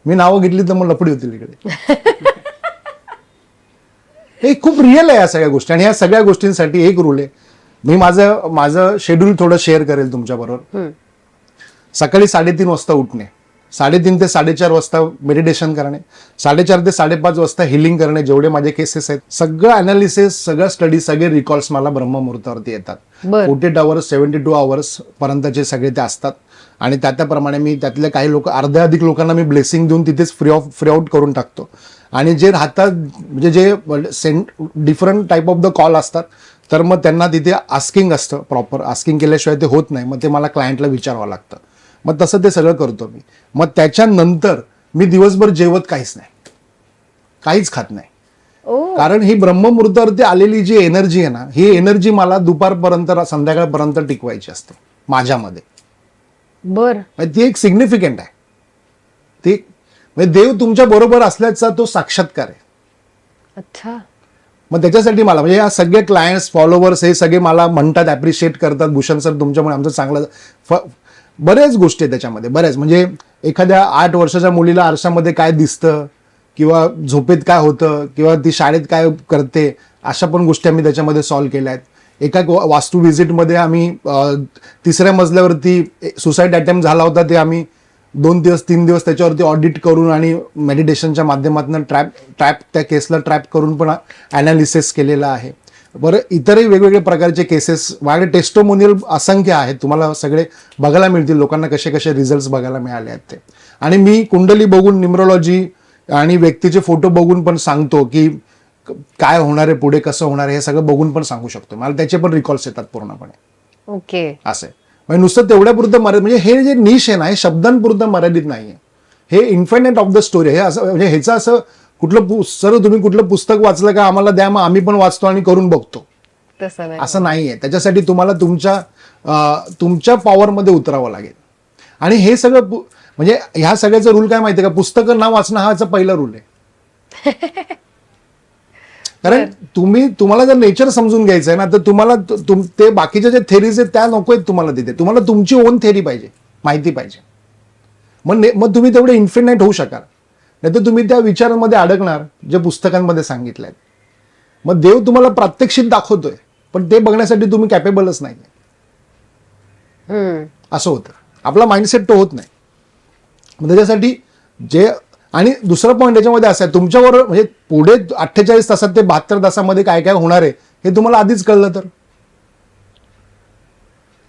मी नावं घेतली तर मग लफडी होतील इकडे. हे खूप रिअल आहे या सगळ्या गोष्टी. आणि या सगळ्या गोष्टींसाठी एक रूल आहे. मी माझं शेड्यूल थोडं शेअर करेल तुमच्याबरोबर. सकाळी 3:30 वाजता उठणे, 3:30 ते 4:30 वाजता मेडिटेशन करणे, 4:30 ते 5:30 वाजता हिलिंग करणे. जेवढे माझे केसेस आहेत सगळं अनालिसिस, सगळं स्टडी, सगळे रिकॉर्ड्स मला ब्रह्ममुहूर्तावरती येतात. 48 आवर्स 72 आवर्स पर्यंतचे सगळे ते असतात. आणि त्याप्रमाणे मी त्यातले काही लोक, अर्ध्या अधिक लोकांना मी ब्लेसिंग देऊन तिथेच फ्री आउट करून टाकतो. आणि जे राहतात म्हणजे जे different type of the call असतात तर मग त्यांना तिथे आस्किंग असतं, प्रॉपर आस्किंग केल्याशिवाय ते होत नाही. मग ते मला क्लायंटला विचारावं लागतं. मग तसं ते सगळं करतो मी. मग त्याच्यानंतर मी दिवसभर जेवत काहीच नाही, काहीच खात नाही. कारण ही ब्रह्ममुहूर्तावरती आलेली जी एनर्जी आहे ना, ही एनर्जी मला दुपारपर्यंत संध्याकाळपर्यंत टिकवायची असते माझ्यामध्ये. बर. ती एक सिग्निफिकंट आहे. ती म्हणजे देव तुमच्या बरोबर असल्याचा तो साक्षात्कार आहे. अच्छा. मग त्याच्यासाठी मला म्हणजे या सगळे क्लायंट्स, फॉलोवर्स हे सगळे मला म्हणतात, ॲप्रिशिएट करतात, भूषण सर तुमच्यामुळे आमचं चांगलं. बऱ्याच गोष्टी आहेत त्याच्यामध्ये, बऱ्याच. म्हणजे एखाद्या 8 वर्षाच्या मुलीला आरशामध्ये काय दिसतं किंवा झोपेत काय होतं किंवा ती शाळेत काय करते, अशा पण गोष्टी आम्ही त्याच्यामध्ये सॉल्व्ह केल्या आहेत. एका वास्तू व्हिजिटमध्ये आम्ही 3ऱ्या मजल्यावरती सुसाईड अटेम्प्ट झाला होता, ते आम्ही 2 दिवस 3 दिवस त्याच्यावरती ऑडिट करून आणि मेडिटेशनच्या माध्यमातून त्या केसला ट्रॅप करून पण ॲनालिसिस केलेलं आहे. बरं, इतरही वेगवेगळे प्रकारचे केसेस माझ्याकडे टेस्टोमोनियल असंख्य आहेत. तुम्हाला सगळे बघायला मिळतील, लोकांना कसे कसे रिझल्ट्स बघायला मिळाले आहेत ते. आणि मी कुंडली बघून, न्यूमरोलॉजी आणि व्यक्तीचे फोटो बघून पण सांगतो की काय होणार आहे पुढे, कसं होणार आहे, हे सगळं बघून पण सांगू शकतो. मला त्याचे पण रिकॉल्स येतात पूर्णपणे. ओके. असं आहे. म्हणजे नुसतं तेवढ्यापुरतं मर्यादित, म्हणजे हे जे निश आहे ना, हे शब्दांपुरतं मर्यादित नाहीये. हे इन्फिनिट ऑफ द स्टोरी. हे असं म्हणजे ह्याचं असं कुठलं सर तुम्ही कुठलं पुस्तक वाचलं का आम्हाला द्या, मग आम्ही पण वाचतो आणि करून बघतो, तसं नाही. असं नाहीये. त्याच्यासाठी तुम्हाला तुमच्या पॉवरमध्ये उतरावं लागेल. आणि हे सगळं म्हणजे ह्या सगळ्याचा रूल काय माहितीये का, पुस्तकं ना वाचणं हा पहिला रूल आहे. कारण तुम्हाला जर नेचर समजून घ्यायचं आहे ना, तर तुम्हाला ते बाकीच्या जे थेरीज आहेत त्या नको आहेत तुम्हाला तिथे. तुम्हाला तुमची ओन थेरी पाहिजे, माहिती पाहिजे. मग तुम्ही तेवढे इन्फिनाइट होऊ शकाल. नाही तर तुम्ही त्या विचारांमध्ये अडकणार जे पुस्तकांमध्ये सांगितलं आहे. मग देव तुम्हाला प्रात्यक्षिक दाखवतोय पण ते बघण्यासाठी तुम्ही कॅपेबलच नाही. असं होतं. आपला माइंडसेट तो होत नाही. मग त्याच्यासाठी आणि दुसरा पॉईंट याच्यामध्ये असा आहे, तुमच्याबरोबर म्हणजे पुढे 48 तासात ते 72 तासामध्ये काय काय होणार आहे हे तुम्हाला आधीच कळलं तर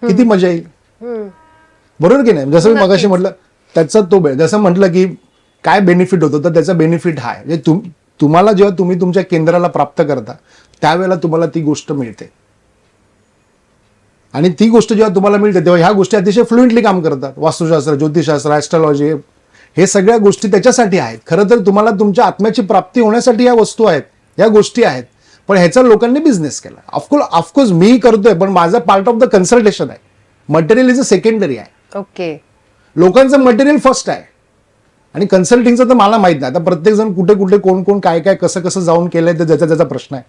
किती मजा येईल. बरोबर की नाही. जसं मी मगाशी म्हटलं त्याचा तो जसं म्हटलं की काय बेनिफिट होतो, तर त्याचा बेनिफिट हा आहे. तुम्हाला जेव्हा तुम्ही तुमच्या केंद्राला प्राप्त करता त्यावेळेला तुम्हाला ती गोष्ट मिळते. आणि ती गोष्ट जेव्हा तुम्हाला मिळते तेव्हा ह्या गोष्टी अतिशय फ्लुएंटली काम करतात. वास्तुशास्त्र, ज्योतिषशास्त्र, ॲस्ट्रॉलॉजी हे सगळ्या गोष्टी त्याच्यासाठी आहेत. खरं तर तुम्हाला तुमच्या आत्म्याची प्राप्ती होण्यासाठी या वस्तू आहेत, या गोष्टी आहेत. पण ह्याचा लोकांनी बिझनेस केला. ऑफकोर्स मी करतोय, पण माझा पार्ट ऑफ द कन्सल्टेशन आहे. मटेरियल इज अ सेकंडरी आहे. ओके. लोकांचं मटेरियल फर्स्ट आहे. आणि कन्सल्टिंगचं तर मला माहित नाही. आता प्रत्येक जण कुठे कुठे कोण कोण काय काय कसं कसं जाऊन केलंय तर ज्याचा त्याचा प्रश्न आहे.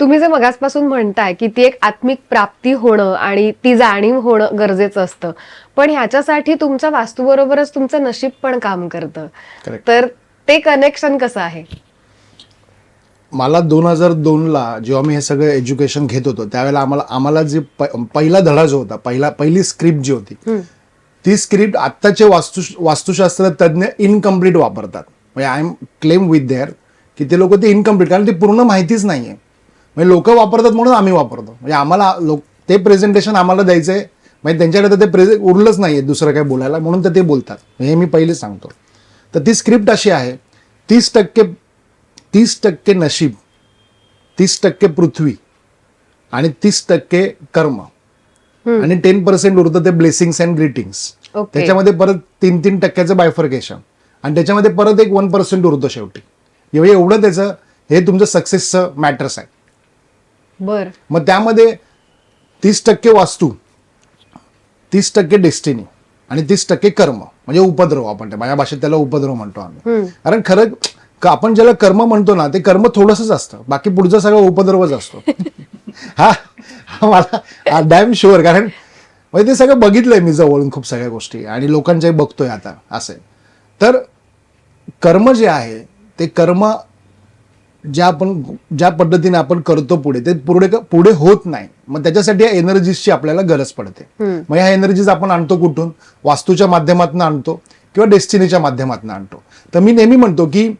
तुम्ही जे मगासपासून म्हणताय की ती एक आत्मिक प्राप्ती होणं आणि ती जाणीव होणं गरजेचं असतं, पण ह्याच्यासाठी तुमच्या वास्तूबरोबरच तुमचं नशीब पण काम करतं. Correct. तर ते कनेक्शन कसं आहे? मला 2002ला जेव्हा मी हे सगळं एज्युकेशन घेत होतो त्यावेळेला आम्हाला जे पहिला धडा जो होता, पहिली स्क्रिप्ट जी होती, ती स्क्रिप्ट आत्ताचे वास्तुशास्त्र तज्ज्ञ इनकम्प्लीट वापरतात. म्हणजे I am claim with there की ते लोक ते इनकम्प्लीट, कारण ती पूर्ण माहितीच नाहीये. म्हणजे लोक वापरतात म्हणून आम्ही वापरतो. म्हणजे आम्हाला ते प्रेझेंटेशन आम्हाला द्यायचंय, म्हणजे त्यांच्याकडे तर ते उरलंच नाहीये दुसरं काय बोलायला, म्हणून तर ते बोलतात. हे मी पहिले सांगतो. तर ती स्क्रिप्ट अशी आहे, 30% नशीब, 30% पृथ्वी आणि 30% कर्म आणि 10% उरतं ते ब्लेसिंग्स अँड ग्रीटिंग्स. ओके. त्याच्यामध्ये परत 3% बायफर्केशन आणि त्याच्यामध्ये परत एक 1% उरतं शेवटी. एवढं त्याचं हे तुमचं सक्सेसचं मॅटर्स आहे. बर. मग त्यामध्ये 30% वास्तू, 30% डेस्टिनी आणि 30% कर्म, म्हणजे उपद्रव. आपण माझ्या भाषेत त्याला उपद्रव म्हणतो आम्ही. कारण खरं आपण ज्याला कर्म म्हणतो ना, ते कर्म थोडंसंच असतं, बाकी पुढचं सगळं उपद्रवच असतो. हा मला डॅम शुअर, कारण म्हणजे ते सगळं बघितलंय मी जवळून खूप सगळ्या गोष्टी आणि लोकांच्याही बघतोय आता असं. तर कर्म जे आहे ते कर्म ज्या पद्धतीने आपण करतो पुढे, ते पुढे होत नाही. मग त्याच्यासाठी या एनर्जीजची आपल्याला गरज पडते. मग ह्या एनर्जीज आपण आणतो कुठून? वास्तूच्या माध्यमातून आणतो किंवा डेस्टिनीच्या माध्यमातून आणतो. तर मी नेहमी म्हणतो की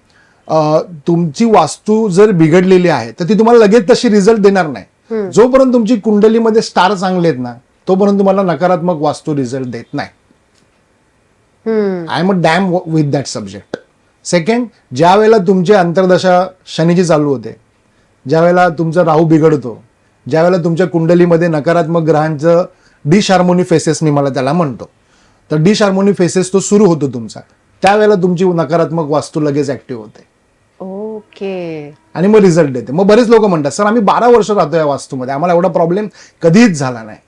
तुमची वास्तू जर बिघडलेली आहे तर ती तुम्हाला लगेच तशी रिझल्ट देणार नाही. जोपर्यंत तुमची कुंडलीमध्ये स्टार चांगले आहेत ना, तोपर्यंत तुम्हाला नकारात्मक वास्तू रिझल्ट देत नाही. I am a dam with that subject. Second, ज्या वेळेला तुमची अंतर्दशा शनीची चालू होते, ज्या वेळेला तुमचा राहू बिघडतो, ज्या वेळेला तुमच्या कुंडलीमध्ये नकारात्मक ग्रहांचं डिसहार्मोनी फेसेस मी मला त्याला म्हणतो, तर डिसहार्मोनी फेसेस तो सुरू होतो तुमचा, त्यावेळेला तुमची नकारात्मक वास्तू लगेच ऍक्टिव्ह होते. ओके. आणि मग रिझल्ट देते. मग बरेच लोक म्हणतात, सर आम्ही 12 वर्ष राहतो या वास्तूमध्ये, आम्हाला एवढा प्रॉब्लेम कधीच झाला नाही.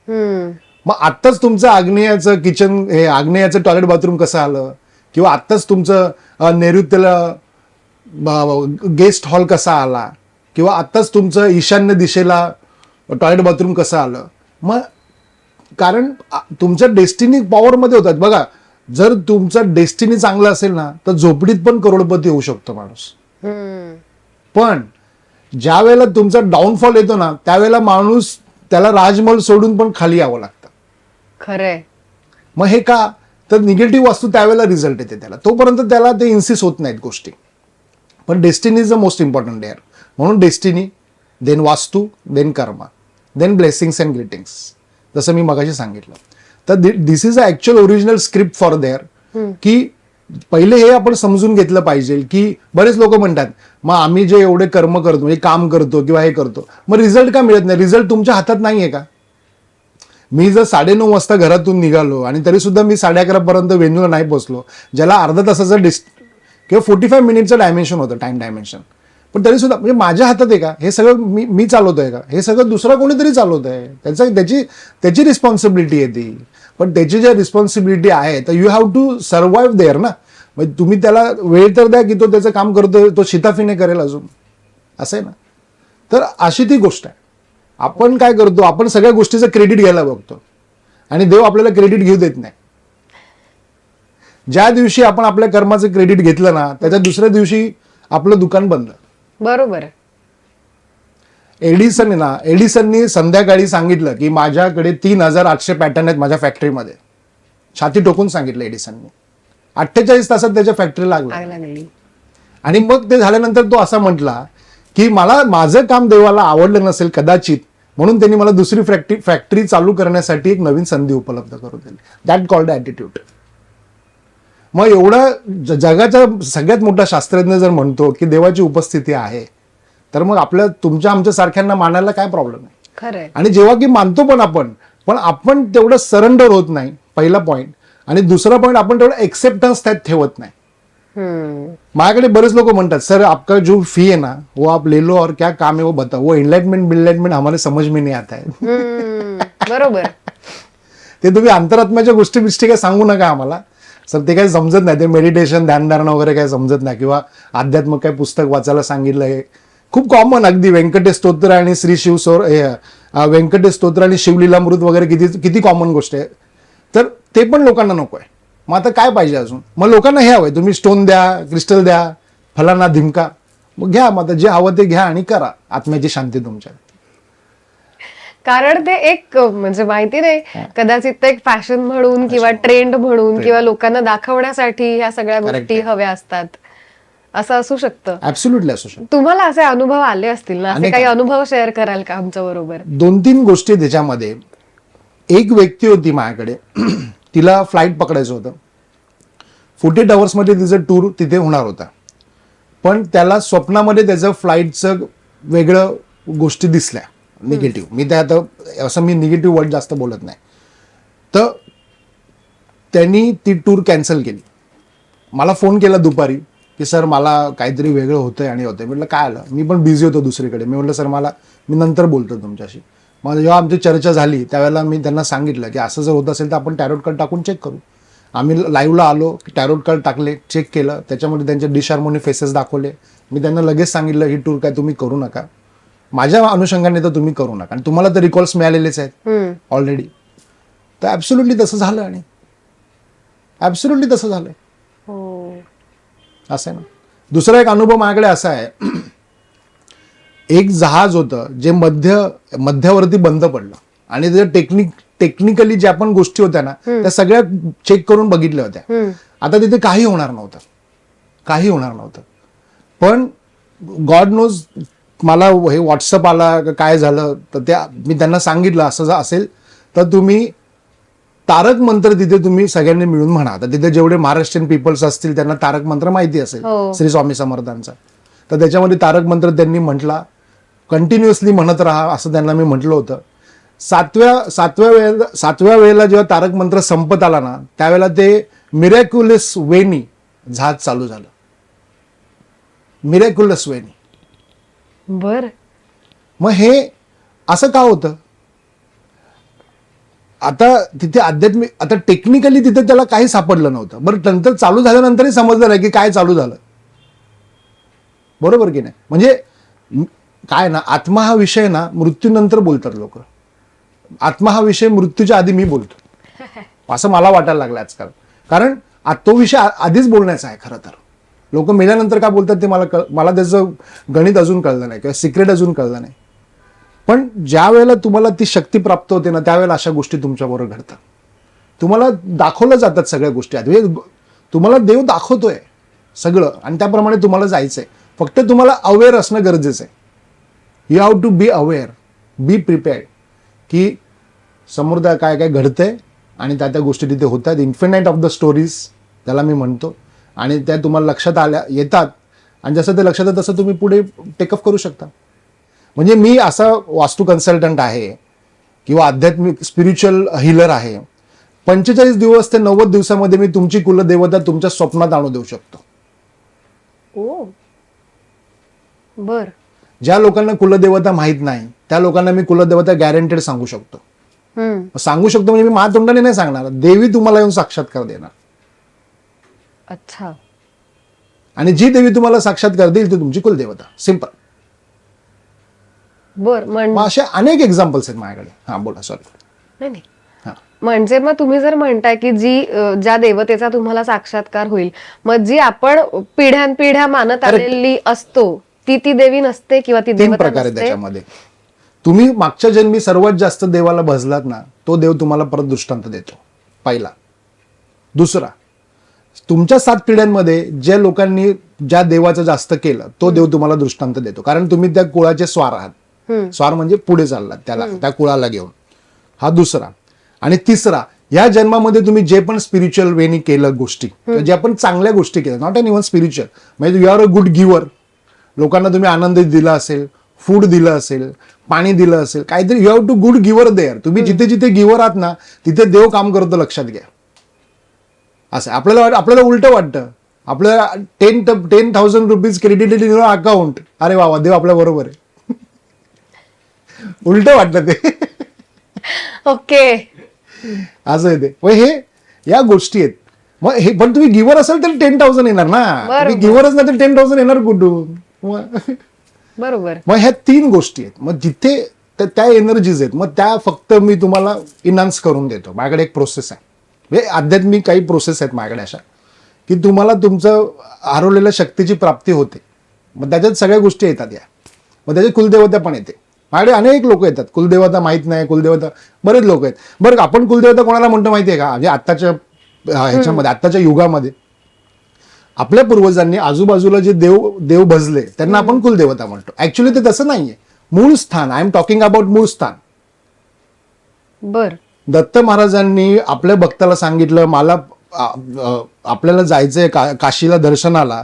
मग आत्ताच तुमचं आग्नेयाचं किचन, हे आग्नेयाचं टॉयलेट बाथरूम कसं आलं, किंवा आत्ताच तुमचं नैऋत्येला गेस्ट हॉल कसा आला, किंवा आत्ताच तुमचं ईशान्य दिशेला टॉयलेट बाथरूम कसं आलं. मग कारण तुमच्या डेस्टिनी पॉवरमध्ये होतात. बघा, जर तुमचं डेस्टिनी चांगलं असेल ना, तर झोपडीत पण करोडपती होऊ शकतो माणूस. पण ज्या वेळेला तुमचा डाऊनफॉल येतो ना, त्यावेळेला माणूस त्याला राजमहल सोडून पण खाली यावं लागतं. खरंय. मग हे का? तर निगेटिव्ह वास्तू त्यावेळेला रिझल्ट येते त्याला, तोपर्यंत त्याला ते इन्सिस्ट होत नाहीत गोष्टी. पण destiny is the most important there. म्हणून destiny, then vastu, then karma, then blessings and greetings, जसं मी मगाशी सांगितलं. तर this is a actual original script for there. की पहिले हे आपण समजून घेतलं पाहिजे की बरेच लोक म्हणतात, मग आम्ही जे एवढे कर्म करतो, म्हणजे काम करतो किंवा हे करतो, मग रिझल्ट का मिळत नाही? रिझल्ट तुमच्या हातात नाहीये का? मी जर 9:30 वाजता घरातून निघालो आणि तरी सुद्धा मी 11:30 पर्यंत वेन्यूला नाही पोहोचलो, ज्याला अर्धा तासाचं किंवा 45 मिनिटचं डायमेन्शन होतं, टाइम डायमेन्शन, पण तरी सुद्धा म्हणजे माझ्या हातात आहे का? हे सगळं मी चालवतोय का? हे सगळं दुसरा कोणीतरी चालवत आहे. त्याची रिस्पॉन्सिबिलिटी आहे ती. पण त्याची जी रिस्पॉन्सिबिलिटी आहे, तर you have to survive there ना. म्हणजे तुम्ही त्याला वेळ तर द्या की तो त्याचं काम करतोय, तो शिताफीने करेल अजून, असं आहे ना. तर अशी ती गोष्ट आहे. आपण काय करतो, आपण सगळ्या गोष्टीचं क्रेडिट घ्यायला बघतो आणि देव आपल्याला क्रेडिट घेऊ देत नाही. ज्या दिवशी आपण आपल्या कर्माचं क्रेडिट घेतलं ना, त्याच्या दुसऱ्या दिवशी आपलं दुकान बंद. बरोबर. एडिसननी संध्याकाळी सांगितलं की माझ्याकडे 3,800 पॅटर्न आहेत माझ्या फॅक्टरीमध्ये. छाती टोकून सांगितलं एडिसननी. 48 तासात त्याच्या फॅक्टरी लागला. आणि मग ते झाल्यानंतर तो असा म्हटला की मला माझं काम देवाला आवडलं नसेल कदाचित, म्हणून त्यांनी मला दुसरी फॅक्टरी चालू करण्यासाठी एक नवीन संधी उपलब्ध करून दिली. That called attitude. मग एवढा जगाचा सगळ्यात मोठा शास्त्रज्ञ जर म्हणतो की देवाची उपस्थिती आहे, तर मग तुमच्या आमच्या सारख्यांना मानायला काय प्रॉब्लेम आहे? खरंय. आणि जेव्हा की मानतो पण आपण तेवढं सरेंडर होत नाही. पहिला पॉइंट. आणि दुसरा पॉईंट, आपण तेवढं एक्सेप्टन्स त्यात ठेवत नाही. माझ्याकडे बरेच लोक म्हणतात, सर आपका जो फी है ना वो आप ले लो और क्या काम है वो बताओ, वो एनलाइटमेंट हमारे समझ में नहीं आता है. बरोबर. ते तुम्ही अंतरात्म्याच्या गोष्टी बिष्टी काय सांगू नका आम्हाला सर, ते काही समजत नाही. ते मेडिटेशन ध्यानधारणा वगैरे काही समजत नाही, किंवा आध्यात्मिक काही पुस्तक वाचायला सांगितलंय. खूप कॉमन अगदी व्यंकटेश स्तोत्र आणि श्री शिवसोर व्यंकटेश स्तोत्र आणि शिवलीलामृत वगैरे किती किती कॉमन गोष्ट आहे. तर ते पण लोकांना नको आहे. मग आता काय पाहिजे अजून? मग लोकांना हे हवंय, तुम्ही स्टोन द्या, क्रिस्टल द्या, फलाना धिमका, मग घ्या. मग आता जे हवं ते घ्या आणि करा. आत्म्याची शांती तुमच्या. कारण ते एक म्हणजे माहिती नाही, कदाचित ते एक फॅशन म्हणून किंवा ट्रेंड म्हणून किंवा लोकांना दाखवण्यासाठी ह्या सगळ्या गोष्टी हव्या असतात, असं असू शकतं. ऍब्सोल्युटली असू शकतं. तुम्हाला असे अनुभव आले असतील ना, असे काही अनुभव शेअर कराल का आमच्या बरोबर? 2-3 गोष्टी त्याच्यामध्ये. एक व्यक्ती होती माझ्याकडे, तिला फ्लाईट पकडायचं होतं. 48 आवर्स मध्ये तिचं टूर तिथे होणार होता, पण त्याला स्वप्नामध्ये त्याचं फ्लाईटचं वेगळं गोष्टी दिसल्या निगेटिव्ह. मी त्यात असं मी निगेटिव्ह वर्ड जास्त बोलत नाही. तर त्यांनी ती टूर कॅन्सल केली. मला फोन केला दुपारी की सर मला काहीतरी वेगळं होतंय आणि होतंय. म्हटलं काय आलं? मी पण बिझी होतो दुसरीकडे. मी म्हटलं सर मी नंतर बोलतो तुमच्याशी. मग जेव्हा आमची चर्चा झाली त्यावेळेला मी त्यांना सांगितलं की असं जर होत असेल तर आपण टॅरोट कार्ड टाकून चेक करू. आम्ही लाईव्हला आलो, टॅरोट कार्ड टाकले, चेक केलं, त्याच्यामध्ये त्यांचे डिसहार्मोनी फेसेस दाखवले. मी त्यांना लगेच सांगितलं ही टूर काय तुम्ही करू नका, माझ्या अनुषंगाने तर तुम्ही करू नका, आणि तुम्हाला तर रिकॉल्स मिळालेलेच आहेत ऑलरेडी. तर ऍब्सोल्युटली तसं झालं, आणि ऍब्सोल्युटली तसं झालंय. असं आहे ना. दुसरा एक अनुभव माझ्याकडे असा आहे, एक जहाज होतं जे मध्यावरती बंद पडलं, आणि त्याच्या टेक्निकली ज्या पण गोष्टी होत्या ना त्या सगळ्या चेक करून बघितल्या होत्या. आता तिथे काही होणार नव्हतं. पण गॉड नोज मला हे व्हॉट्सअप आला काय झालं, तर मी त्यांना सांगितलं असं असेल तर तुम्ही तारक मंत्र तिथे तुम्ही सगळ्यांनी मिळून म्हणा. आता तिथे जेवढे महाराष्ट्रीयन पीपल्स असतील त्यांना तारक मंत्र माहिती असेल, श्री स्वामी समर्थांचा. तर त्याच्यामध्ये तारक मंत्र त्यांनी म्हटला, कंटिन्युअसली म्हणत राहा असं त्यांना मी म्हटलं होतं. सातव्या वेळेला जेव्हा तारक मंत्र संपत आला ना त्यावेळेला ते मिरॅक्युलस वेनी जहाज चालू झालं. मिरॅक्युलस वेनी. बर. मग हे असं का होतं? आता तिथे आध्यात्मिक, आता टेक्निकली तिथे त्याला काही सापडलं नव्हतं. बरं, नंतर चालू झाल्यानंतरही समजलं नाही की काय चालू झालं. बरोबर की नाही? म्हणजे काय ना, आत्मा हा विषय ना मृत्यूनंतर बोलतात लोक. आत्मा हा विषय मृत्यूच्या आधी मी बोलतो असं मला वाटायला लागलं आजकाल. कारण तो विषय आधीच बोलण्याचा आहे खरं तर. लोक मेल्यानंतर काय बोलतात ते मला त्याचं गणित अजून कळलं नाही किंवा सिक्रेट अजून कळलं नाही. पण ज्या वेळेला तुम्हाला ती शक्ती प्राप्त होते ना त्यावेळेला अशा गोष्टी तुमच्याबरोबर घडतात. तुम्हाला दाखवलं जातात सगळ्या गोष्टी. तुम्हाला देव दाखवतोय सगळं, आणि त्याप्रमाणे तुम्हाला जायचंय. फक्त तुम्हाला अवेअर असणं गरजेचं आहे. You have to be aware, be prepared की समोर काय काय घडतंय आणि त्या गोष्टी तिथे होतात. इन्फिनाइट ऑफ द स्टोरीज त्याला मी म्हणतो, आणि त्या तुम्हाला लक्षात येतात, आणि जसं ते लक्षात येतं तसं तुम्ही पुढे टेकअप करू शकता. म्हणजे मी असा वास्तू कन्सल्टंट आहे किंवा आध्यात्मिक स्पिरिच्युअल हिलर आहे. 45 दिवस ते 90 दिवसामध्ये मी तुमची कुलदेवता तुमच्या स्वप्नात आणू देऊ शकतो. बर. ज्या लोकांना कुलदेवता माहित नाही त्या लोकांना मी कुलदेवता गॅरंटेड सांगू शकतो. म्हणजे मी माझ्या तोंडाने नाही सांगणार, देवी तुम्हाला येऊन साक्षात्कार देणार. अच्छा. आणि जी देवी तुम्हाला साक्षात्कार देईल ती तुमची कुलदेवता. सिंपल. बर. असे अनेक एक्झाम्पल्स आहेत माझ्याकडे. हा बोला. सॉरी. नाही. म्हणजे मग तुम्ही जर म्हणताय की ज्या देवतेचा तुम्हाला साक्षात्कार होईल, मग जी आपण पिढ्यानपिढ्या मानत आलेली असतो ती देवी नसते किंवा ती देवता नसते. 3 प्रकारे त्याच्यामध्ये तुम्ही मागच्या जन्मी सर्वात जास्त देवाला भजलात ना तो देव तुम्हाला परत दृष्टांत देतो. पहिला. दुसरा, तुमच्या 7 पिढ्यांमध्ये ज्या लोकांनी ज्या देवाचं जास्त केलं तो देव तुम्हाला दृष्टांत देतो, कारण तुम्ही त्या कुळाचे स्वार आहात. स्वार म्हणजे पुढे चाललात त्या कुळाला घेऊन. हा दुसरा. आणि तिसरा, या जन्मामध्ये तुम्ही जे पण स्पिरिच्युअल वेनी केलं गोष्टी, ज्या पण चांगल्या गोष्टी केल्या, नॉट एन इव्हन स्पिरिच्युअल, म्हणजे you are a good giver. लोकांना तुम्ही आनंद दिला असेल, फूड दिलं असेल, पाणी दिलं असेल, काहीतरी. You have to good giver there. तुम्ही जिथे जिथे गिव्हर आहात ना तिथे देव काम करतो, लक्षात घ्या. असं आपल्याला उलटं वाटतं. आपल्याला 10,000 rupees credited in your account, अरे वा देव आपल्या बरोबर आहे. उलटं वाटतं ते. ओके. असं आहे ते. मग हे या गोष्टी आहेत. मग हे पण तुम्ही गिव्हर असाल तर 10,000 येणार ना, तुम्ही गिव्हरच नाही तर 10,000 येणार कुठून. बरोबर. मग ह्या 3 गोष्टी आहेत. मग जिथे त्या एनर्जीज आहेत, मग त्या फक्त मी तुम्हाला इन्हान्स करून देतो. माझ्याकडे एक प्रोसेस आहे, म्हणजे आध्यात्मिक काही प्रोसेस आहेत माझ्याकडे अशा, की तुम्हाला तुमचं हरवलेल्या शक्तीची प्राप्ती होते. मग त्याच्यात सगळ्या गोष्टी येतात या. मग त्याच्यात कुलदेवता पण येते. माझ्याकडे अनेक लोक येतात, कुलदेवता माहीत नाही, कुलदेवता बरेच लोक आहेत. बरं, आपण कुलदेवता कोणाला म्हणतो माहिती आहे का? म्हणजे आत्ताच्या ह्याच्यामध्ये, आत्ताच्या युगामध्ये आपल्या पूर्वजांनी आजूबाजूला जे देव भजले त्यांना आपण कुलदेवता म्हणतो. ऍक्च्युली ते तसं नाहीये. मूळ स्थान, आय एम टॉकिंग अबाउट मूळ स्थान. बर. दत्त महाराजांनी आपल्या भक्ताला सांगितलं, मला आपल्याला जायचंय काशीला दर्शनाला,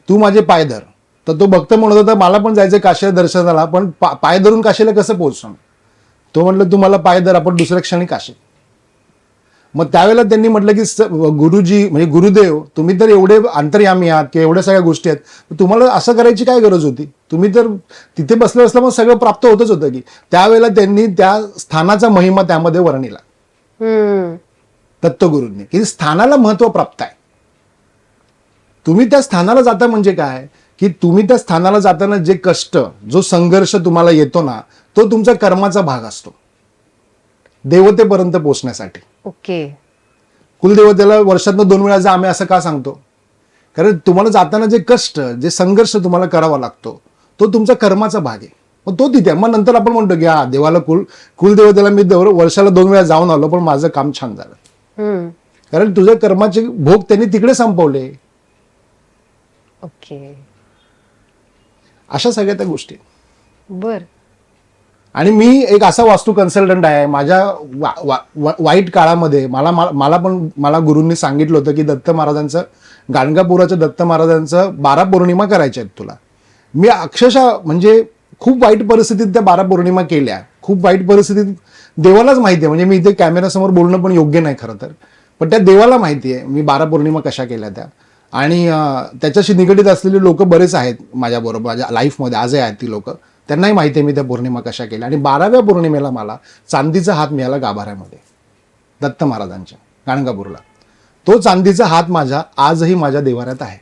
तू माझे पाय धर. तर तो भक्त म्हणत होता, मला पण जायचंय काशीला दर्शनाला, पण पाय धरून काशीला कसं पोहोचणार? तो म्हटलं, तू मला पाय धर, आपण दुसऱ्या क्षणी काशी. मग त्यावेळेला त्यांनी म्हटलं की गुरुजी म्हणजे गुरुदेव, तुम्ही तर एवढे अंतर्यामी आहात की एवढ्या सगळ्या गोष्टी आहेत, तुम्हाला असं करायची काय गरज होती? तुम्ही तर तिथे बसलं असलं मग सगळं प्राप्त होतच होतं की. त्यावेळेला त्यांनी त्या स्थानाचा महिमा त्यामध्ये वर्णिला दत्तगुरूंनी, की स्थानाला महत्व प्राप्त आहे. तुम्ही त्या स्थानाला जाता म्हणजे काय, की तुम्ही त्या स्थानाला जाताना जे कष्ट, जो संघर्ष तुम्हाला येतो ना, तो तुमचा कर्माचा भाग असतो देवतेपर्यंत पोहोचण्यासाठी. ओके. कुलदेवतेला वर्षातनं 2 वेळा जा आम्ही असं का सांगतो? कारण तुम्हाला जाताना जे कष्ट, जे संघर्ष तुम्हाला करावा लागतो, तो तुमचा कर्माचा भाग आहे. मग तो तिथे. मग नंतर आपण म्हणतो की हा देवाला कुलदेवतेला मी वर्षाला 2 वेळा जाऊन आलो, पण माझं काम छान झालं. कारण तुझ्या कर्माचे भोग त्यांनी तिकडे संपवले. ओके. अशा सगळ्या त्या गोष्टी. बर. आणि मी एक असा वास्तू कन्सल्टंट आहे. माझ्या वाईट काळामध्ये मला गुरूंनी सांगितलं होतं की दत्त महाराजांचं, गाणगापुराच्या दत्त महाराजांचं 12 पौर्णिमा करायच्या आहेत तुला. मी अक्षरशः म्हणजे खूप वाईट परिस्थितीत त्या 12 पौर्णिमा केल्या. खूप वाईट परिस्थितीत देवालाच माहिती आहे, म्हणजे मी इथे कॅमेऱ्यासमोर बोलणं पण योग्य नाही खरं तर, पण त्या देवाला माहिती आहे मी 12 पौर्णिमा कशा केल्या त्या. आणि त्याच्याशी निगडीत असलेले लोक बरेच आहेत माझ्याबरोबर, माझ्या लाईफमध्ये आजही आहेत ती लोक. त्यांनाही माहिती आहे मी त्या पौर्णिमा कशा केल्या. आणि 12व्या पौर्णिमेला मला चांदीचा हात मिळाला गाभाऱ्यामध्ये दत्त महाराजांच्या गाणगापूरला. तो चांदीचा हात माझा आजही माझ्या देवाऱ्यात आहे.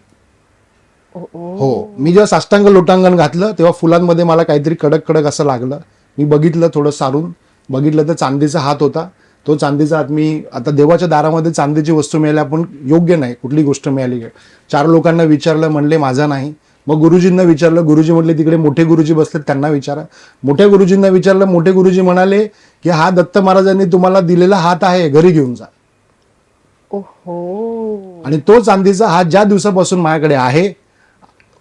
हो. मी जेव्हा साष्टांग लोटांगण घातलं तेव्हा फुलांमध्ये मला काहीतरी कडक कडक असं लागलं. मी बघितलं, थोडं सारून बघितलं तर चांदीचा हात होता. तो चांदीचा हात, मी आता देवाच्या दारामध्ये चांदीची वस्तू मिळाली, आपण योग्य नाही कुठली गोष्ट मिळाली. 4 लोकांना विचारलं, म्हणले माझा नाही. मग गुरुजींना विचारलं, गुरुजी म्हटले तिकडे मोठे गुरुजी बसले त्यांना विचारा. मोठ्या गुरुजींना विचारलं, मोठे गुरुजी म्हणाले की हा दत्त महाराजांनी तुम्हाला दिलेला हात आहे, घरी घेऊन जा. ओहो. आणि तो चांदीचा हात ज्या दिवसापासून माझ्याकडे आहे,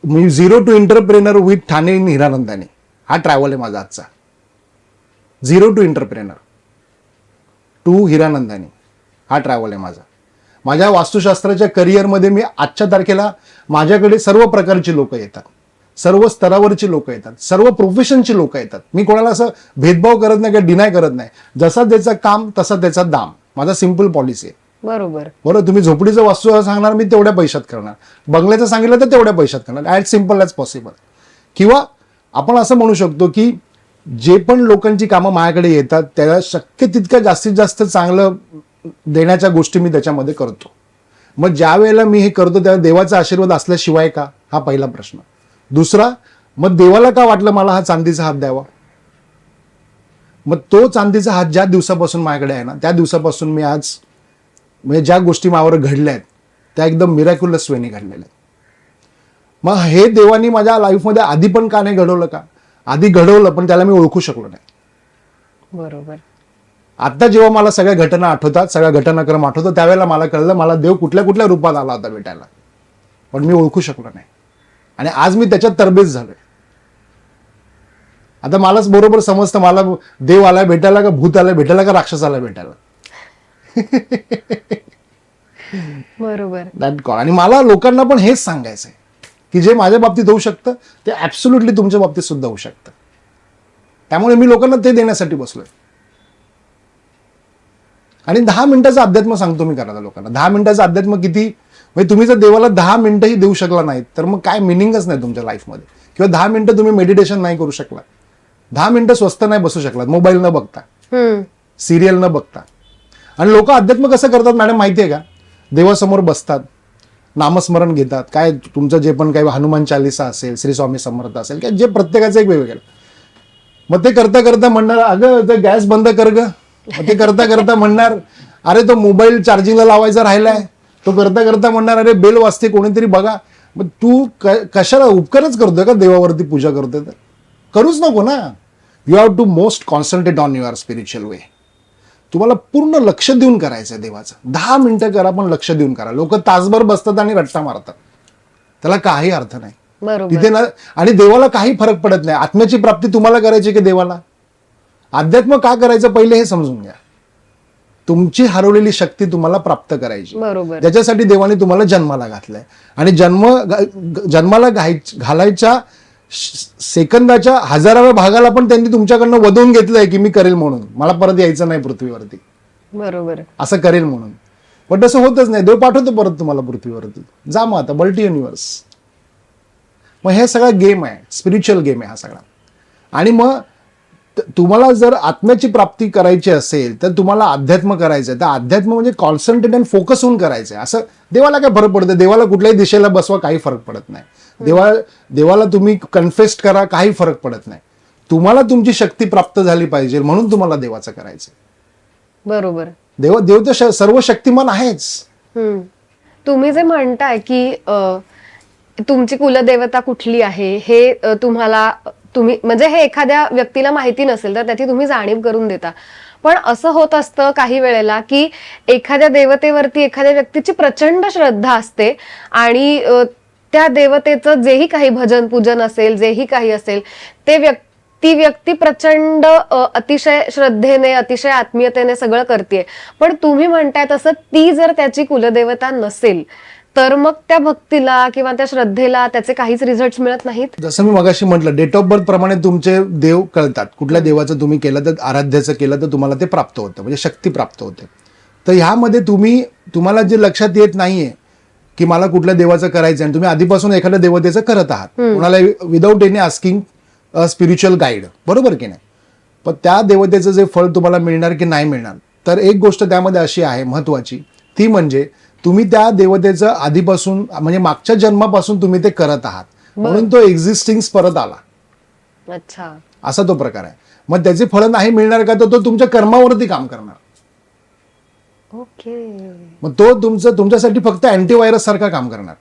मी 0 to entrepreneur with Thane in Hiranandani, हा ट्रॅव्हल आहे माझा आजचा. 0 to एंटरप्रेनर टू हिरानंदानी, हा ट्रॅव्हल आहे माझा. माझ्या वास्तुशास्त्राच्या करिअरमध्ये मी आजच्या तारखेला माझ्याकडे सर्व प्रकारची लोक येतात, सर्व स्तरावरची लोक येतात, सर्व प्रोफेशनची लोक येतात. मी कोणाला असं भेदभाव करत नाही किंवा डिनाय करत नाही. जसा त्याचं काम तसा त्याचा दाम, माझा सिंपल पॉलिसी आहे. बरोबर. बरोबर. तुम्ही झोपडीचं वास्तू सांगणार, मी तेवढ्या पैशात करणार. बंगल्याचं सांगितलं तर तेवढ्या पैशात करणार. As simple as possible. किंवा आपण असं म्हणू शकतो की जे पण लोकांची कामं माझ्याकडे येतात त्याला शक्य तितकं जास्तीत जास्त चांगलं देण्याच्या गोष्टी मी त्याच्यामध्ये करतो. मग ज्या वेळेला मी हे करतो त्यावेळेला देवाचा आशीर्वाद असल्याशिवाय का, हा पहिला प्रश्न. दुसरा, मग देवाला का वाटलं मला हा चांदीचा हात द्यावा? मग तो चांदीचा हात ज्या दिवसापासून माझ्याकडे आहे ना, त्या दिवसापासून मी आज म्हणजे ज्या गोष्टी माझ्यावर घडल्या आहेत त्या एकदम मिरॅक्युलस वेने घडलेल्या आहेत. मग हे देवानी माझ्या लाईफमध्ये आधी पण का नाही घडवलं का? आधी घडवलं, पण त्याला मी ओळखू शकलो नाही. बरोबर. आता जेव्हा मला सगळ्या घटना आठवतात, सगळ्या घटनाक्रम आठवतो, त्यावेळेला मला कळलं मला देव कुठल्या कुठल्या रूपात आला होता भेटायला, पण मी ओळखू शकलो नाही. आणि आज मी त्याच्यात तरबेज झालोय. आता मलाच बरोबर समजतं मला देव आलाय भेटायला का, भूत आलाय भेटायला का, राक्षस आलाय भेटायला. बरोबर. That God. आणि मला लोकांना पण हेच सांगायचंय की जे माझ्या बाबतीत होऊ शकतं ते ऍब्सोल्युटली तुमच्या बाबतीत सुद्धा होऊ शकतं. त्यामुळे मी लोकांना ते देण्यासाठी बसलोय. आणि 10 मिनिटाचं अध्यात्म सांगतो मी करायला लोकांना. 10 मिनिटाचं अध्यात्म किती, म्हणजे तुम्ही जर देवाला 10 मिनिटंही देऊ शकला नाहीत तर मग काय मिनिंगच नाही तुमच्या लाईफमध्ये. किंवा 10 मिनिटं तुम्ही मेडिटेशन नाही करू शकला, 10 मिनिटं स्वस्त नाही बसू शकलात मोबाईल न बघता, सिरियल न बघता. आणि लोक अध्यात्म कसं करतात मॅडम माहिती आहे का? देवासमोर बसतात, नामस्मरण घेतात, काय तुमचं जे पण काही हनुमान चालिसा असेल, श्री स्वामी समर्थ असेल, काय जे प्रत्येकाचं एक वेगवेगळं. मग ते करता करता म्हणणार अगं ते गॅस बंद कर ग. मग ते करता करता म्हणणार अरे तो मोबाईल चार्जिंगला लावायचा राहिलाय. तो करता करता म्हणणार अरे बेल वाजते कोणीतरी बघा. मग तू कशाला उपकारच करतोय का देवावरती पूजा करतोय? तर करूच नको ना. You have to most concentrate on your spiritual way. तुम्हाला पूर्ण लक्ष देऊन करायचं देवाचं. 10 मिनिटं करा पण लक्ष देऊन करा. लोक तासभर बसतात आणि रट्टा मारतात, त्याला काही अर्थ नाही तिथे ना. आणि देवाला काही फरक पडत नाही. आत्म्याची प्राप्ती तुम्हाला करायची की देवाला? अध्यात्म का करायचं पहिले हे समजून घ्या. तुमची हरवलेली शक्ती तुम्हाला प्राप्त करायची, ज्याच्यासाठी देवाने तुम्हाला जन्माला घातलाय. आणि जन्माला घालायच्या सेकंदाच्या 1000व्या भागाला पण त्यांनी तुमच्याकडनं वधवून घेतलंय की मी करेल म्हणून, मला परत यायचं नाही पृथ्वीवरती, बरोबर असं करेल म्हणून. पण तसं होतच नाही. देव पाठवतो परत तुम्हाला पृथ्वीवरती, जा मग आता मल्टी युनिव्हर्स. मग हे सगळा गेम आहे, स्पिरिच्युअल गेम आहे हा सगळा. आणि मग तुम्हाला जर आत्म्याची प्राप्ती करायची असेल तर तुम्हाला अध्यात्म करायचं आहे. तर अध्यात्म म्हणजे कॉन्सन्ट्रेट आणि फोकस होऊन करायचं आहे. असं देवाला काय फरक पडतं? देवाला कुठल्याही दिशेला बसवा, काही फरक पडत नाही. देवाला तुम्ही कन्फेस्ट करा, काही फरक पडत नाही. तुम्हाला तुमची शक्ती प्राप्त झाली पाहिजे म्हणून तुम्हाला देवाचं करायचं. बरोबर. देव तर सर्व शक्तिमान आहेच. तुम्ही जे म्हणताय की तुमची कुलदेवता कुठली आहे हे तुम्ही म्हणजे हे एखाद्या व्यक्तीला माहिती नसेल तर त्याची तुम्ही जाणीव करून देता. पण असं होत असतं काही वेळेला की एखाद्या देवतेवरती एखाद्या व्यक्तीची प्रचंड श्रद्धा असते आणि त्या देवतेचं जेही काही भजन पूजन असेल, जेही काही असेल ती व्यक्ती प्रचंड अतिशय श्रद्धेने, अतिशय आत्मीयतेने सगळं करते. पण तुम्ही म्हणताय तसं ती जर त्याची कुलदेवता नसेल तर मग त्या भक्तीला किंवा त्या श्रद्धेला त्याचे काहीच रिझल्ट मिळत नाहीत. जसं मी मगाशी म्हटलं, डेट ऑफ बर्थ प्रमाणे तुमचे देव कळतात. कुठल्या देवाचं तुम्ही केलं तर, आराध्याचं केलं तर तुम्हाला ते प्राप्त होतं, म्हणजे शक्ती प्राप्त होते. तर ह्यामध्ये तुम्हाला जे लक्षात येत नाहीये की मला कुठल्या देवाचं करायचं आणि तुम्ही आधीपासून एखाद्या देवतेचं करत आहात, कोणाला without any asking spiritual guide, बरोबर की नाही? पण त्या देवतेचं जे फळ तुम्हाला मिळणार की नाही मिळणार, तर एक गोष्ट त्यामध्ये अशी आहे महत्वाची, ती म्हणजे तुम्ही त्या देवतेचं आधीपासून म्हणजे मागच्या जन्मापासून तुम्ही ते करत आहात म्हणून तो एक्झिस्टिंग परत आला. अच्छा, असा तो प्रकार आहे. मग त्याचे फळ नाही मिळणार का, तर तो तुमच्या कर्मावरती काम करणार. ओके. मग तो तुमच्यासाठी फक्त अँटीव्हायरस सारखा काम करणार.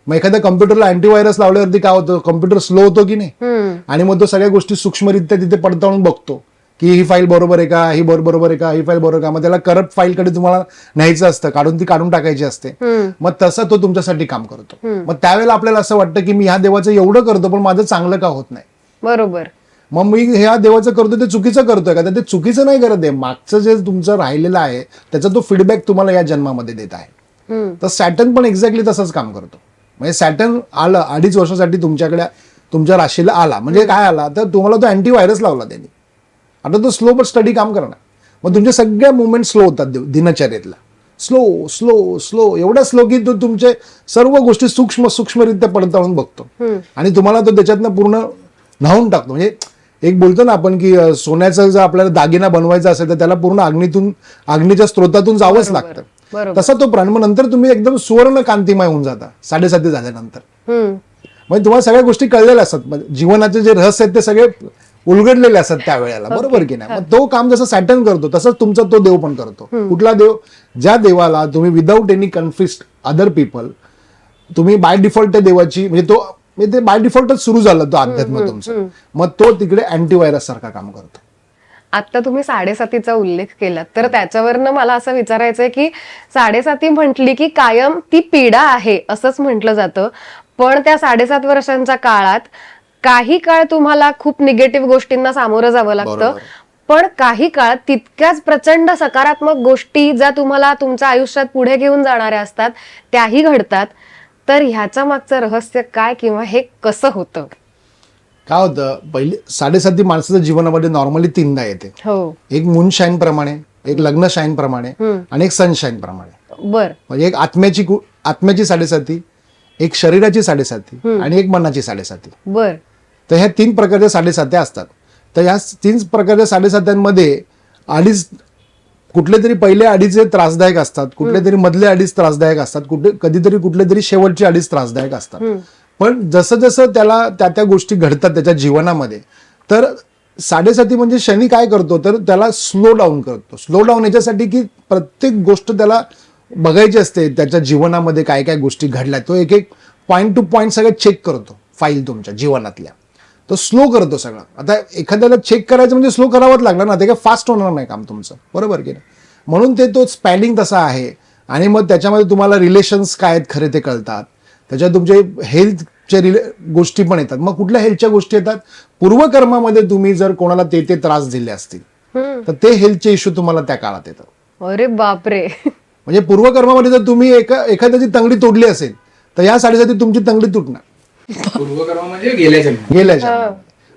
मग एखाद्या कम्प्युटरला अँटीव्हायरस लावल्यावरती काय होतं? कम्प्युटर स्लो होतो की नाही? आणि मग तो सगळ्या गोष्टी सूक्ष्मरित्या तिथे पडताळून बघतो की ही फाईल बरोबर आहे का, ही बरोबर आहे का, ही फाईल बरोबर का. मग त्याला करप्ट फाईलकडे तुम्हाला न्यायचं असतं, ती काढून टाकायची असते. मग तसं तो तुमच्यासाठी काम करतो. मग त्यावेळेला आपल्याला असं वाटतं की मी ह्या देवाचं एवढं करतो पण माझं चांगलं का होत नाही? बरोबर. मग मी ह्या देवाचं करतो ते चुकीचं करतोय का? तर ते चुकीचं नाही करत आहे. मागचं जे तुमचं राहिलेलं आहे त्याचा तो फीडबॅक तुम्हाला या जन्मामध्ये देत आहे. तर सॅटर्न पण एक्झॅक्टली तसंच काम करतो. म्हणजे सॅटर्न आलं 2.5 वर्षासाठी तुमच्याकडे, तुमच्या राशीला आला म्हणजे काय आला, तर तुम्हाला तो अँटीव्हायरस लावला त्यांनी. आता तो स्लो पण स्टडी काम करणार. मग तुमच्या सगळ्या मुवमेंट स्लो होतात दिनचर्येतला. स्लो स्लो स्लो, एवढा स्लो की तो तुमचे सर्व गोष्टी सूक्ष्मरित्या पडताळून बघतो आणि तुम्हाला तो त्याच्यातनं पूर्ण न्हावून टाकतो. म्हणजे एक बोलतो ना आपण की सोन्याचा जर आपल्याला दागिना बनवायचा असेल तर त्याला पूर्ण अग्नीच्या स्त्रोतातून जावंच लागतं. तसा तो प्राण. मग नंतर तुम्ही एकदम सुवर्ण कांतिमय होऊन जाता 7:30 झाल्यानंतर. म्हणजे तुम्हाला सगळ्या गोष्टी कळलेल्या असतात. जीवनाचे जे रहस्य आहेत ते सगळे उलगडलेले असतात त्यावेळेला, बरोबर की नाही? मग तो काम जसं सॅटर्न करतो तसंच तुमचा तो देव पण करतो. कुठला देव? ज्या देवाला तुम्ही without any conflict other people तुम्ही बाय डिफॉल्ट त्या देवाची म्हणजे ते बाय डिफॉल्टच सुरू झालं तो अध्यात्म तुमचं. मग तो तिकडे अँटीव्हायरस सारखा काम करतो. आता तुम्ही 7:30चा उल्लेख केला तर त्याच्यावरनं मला असं विचारायचंय की 7:30 म्हटली की कायम ती पीडा आहे असंच म्हटलं जातं. पण त्या 7.5 वर्षांच्या काळात काही काळ तुम्हाला खूप निगेटिव्ह गोष्टींना सामोरं जावं लागतं, पण काही काळ तितक्याच प्रचंड सकारात्मक गोष्टी ज्या तुम्हाला तुमच्या आयुष्यात पुढे घेऊन जाणाऱ्या असतात त्याही घडतात. तर ह्याच्या मागचं रहस्य काय किंवा हे कसं होतं? काय होतं, पहिले 7:30 माणसाच्या जीवनामध्ये नॉर्मली 3दा येते. हो. एक मूनशाईन प्रमाणे एक लग्न शाईन प्रमाणे आणि एक सनशाईन प्रमाणे. बर. म्हणजे एक आत्म्याची साडेसाती, एक शरीराची साडेसाती आणि एक मनाची साडेसाती. बर. तर ह्या 3 प्रकारच्या साडेसात्या असतात. तर ह्या 3 प्रकारच्या साडेसात्यांमध्ये अडीच कुठले तरी पहिले अडीच त्रासदायक असतात, कुठले तरी मधले अडीच त्रासदायक असतात, कधीतरी कुठले तरी शेवटचे अडीच त्रासदायक असतात. पण जसं जसं त्याला त्या गोष्टी घडतात त्याच्या जीवनामध्ये, तर साडेसाती म्हणजे शनी काय करतो तर त्याला स्लो डाऊन करतो. स्लो डाऊन याच्यासाठी की प्रत्येक गोष्ट त्याला बघायची असते, त्याच्या जीवनामध्ये काय काय गोष्टी घडल्या, तो एक एक पॉईंट टू पॉईंट सगळं चेक करतो. फाईल तुमच्या जीवनातल्या तो स्लो करतो सगळं. आता एखाद्याला चेक करायचं म्हणजे स्लो करावंच लागलं ना, ते काय फास्ट होणार नाही काम तुमचं, बरोबर की नाही. म्हणून तो स्पॅनिंग तसा आहे. आणि मग त्याच्यामध्ये तुम्हाला रिलेशन्स काय आहेत खरे ते कळतात, त्याच्यात तुमचे हेल्थचे गोष्टी पण येतात. मग कुठल्या हेल्थच्या गोष्टी येतात, पूर्वकर्मामध्ये तुम्ही जर कोणाला ते त्रास दिले असतील तर ते हेल्थचे इश्यू तुम्हाला त्या काळात येतात. अरे बापरे. म्हणजे पूर्वकर्मामध्ये जर तुम्ही एखाद्याची तंगडी तोडली असेल तर या साडेसाती तुमची तंगडी तुटणार. पूर्वकर्म म्हणजे गेल्या जन्मामध्ये.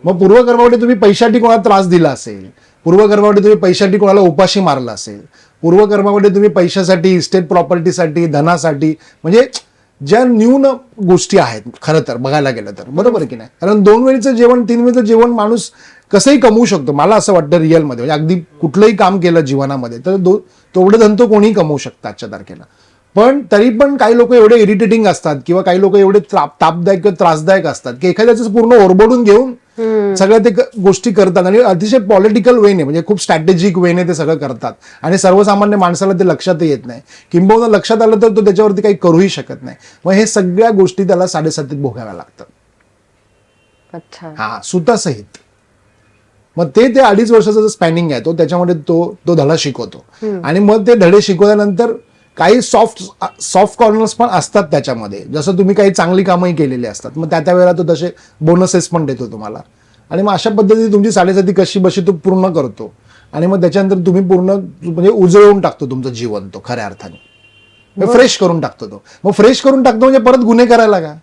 मग पूर्वकर्मामध्ये तुम्ही पैशासाठी कोणाला त्रास दिला असेल, पूर्वकर्मामध्ये तुम्ही पैशासाठी कोणाला उपाशी मारला असेल, पूर्वकर्मामध्ये तुम्ही पैशासाठी, इस्टेट प्रॉपर्टीसाठी, धनासाठी, म्हणजे ज्या न्यून गोष्टी आहेत खरं तर बघायला गेलं तर, बरोबर की नाही. कारण 2 वेळचं जेवण 3 वेळचं जेवण माणूस कसंही कमवू शकतो, मला असं वाटतं रिअलमध्ये. म्हणजे अगदी कुठलंही काम केलं जीवनामध्ये तर तेवढं धन तो कोणीही कमवू शकतं आजच्या तारखेला. पण तरी पण काही लोक एवढे इरिटेटिंग असतात किंवा काही लोक एवढे तापदायक किंवा त्रासदायक असतात की एखाद्याच पूर्ण ओरबडून घेऊन सगळ्या ते गोष्टी करतात आणि अतिशय पॉलिटिकल वेने, म्हणजे खूप स्ट्रॅटेजिक वेने ते सगळं करतात आणि सर्वसामान्य माणसाला ते लक्षातही येत नाही. किंबहुना लक्षात आलं तर तो त्याच्यावरती काही करूही शकत नाही. मग हे सगळ्या गोष्टी त्याला साडेसातीत भोगाव्या लागतात. अच्छा. हा, सुतासहित. मग ते 2.5 वर्षाचा जो स्पॅनिंग आहे तो त्याच्यामध्ये तो धडा शिकवतो. आणि मग ते धडे शिकवल्यानंतर काही सॉफ्ट कॉर्नर्स पण असतात त्याच्यामध्ये. जसं तुम्ही काही चांगली कामंही केलेली असतात, मग त्या वेळेला तो तसे बोनसेस पण देतो तुम्हाला. आणि मग अशा पद्धतीने तुमची साडेसाती कशी बशी तो पूर्ण करतो. आणि मग त्याच्यानंतर तुम्ही पूर्ण म्हणजे उजळवून टाकतो तुमचं जीवन, तो खऱ्या अर्थाने फ्रेश करून टाकतो तो. मग फ्रेश करून टाकतो म्हणजे परत गुन्हे करायला का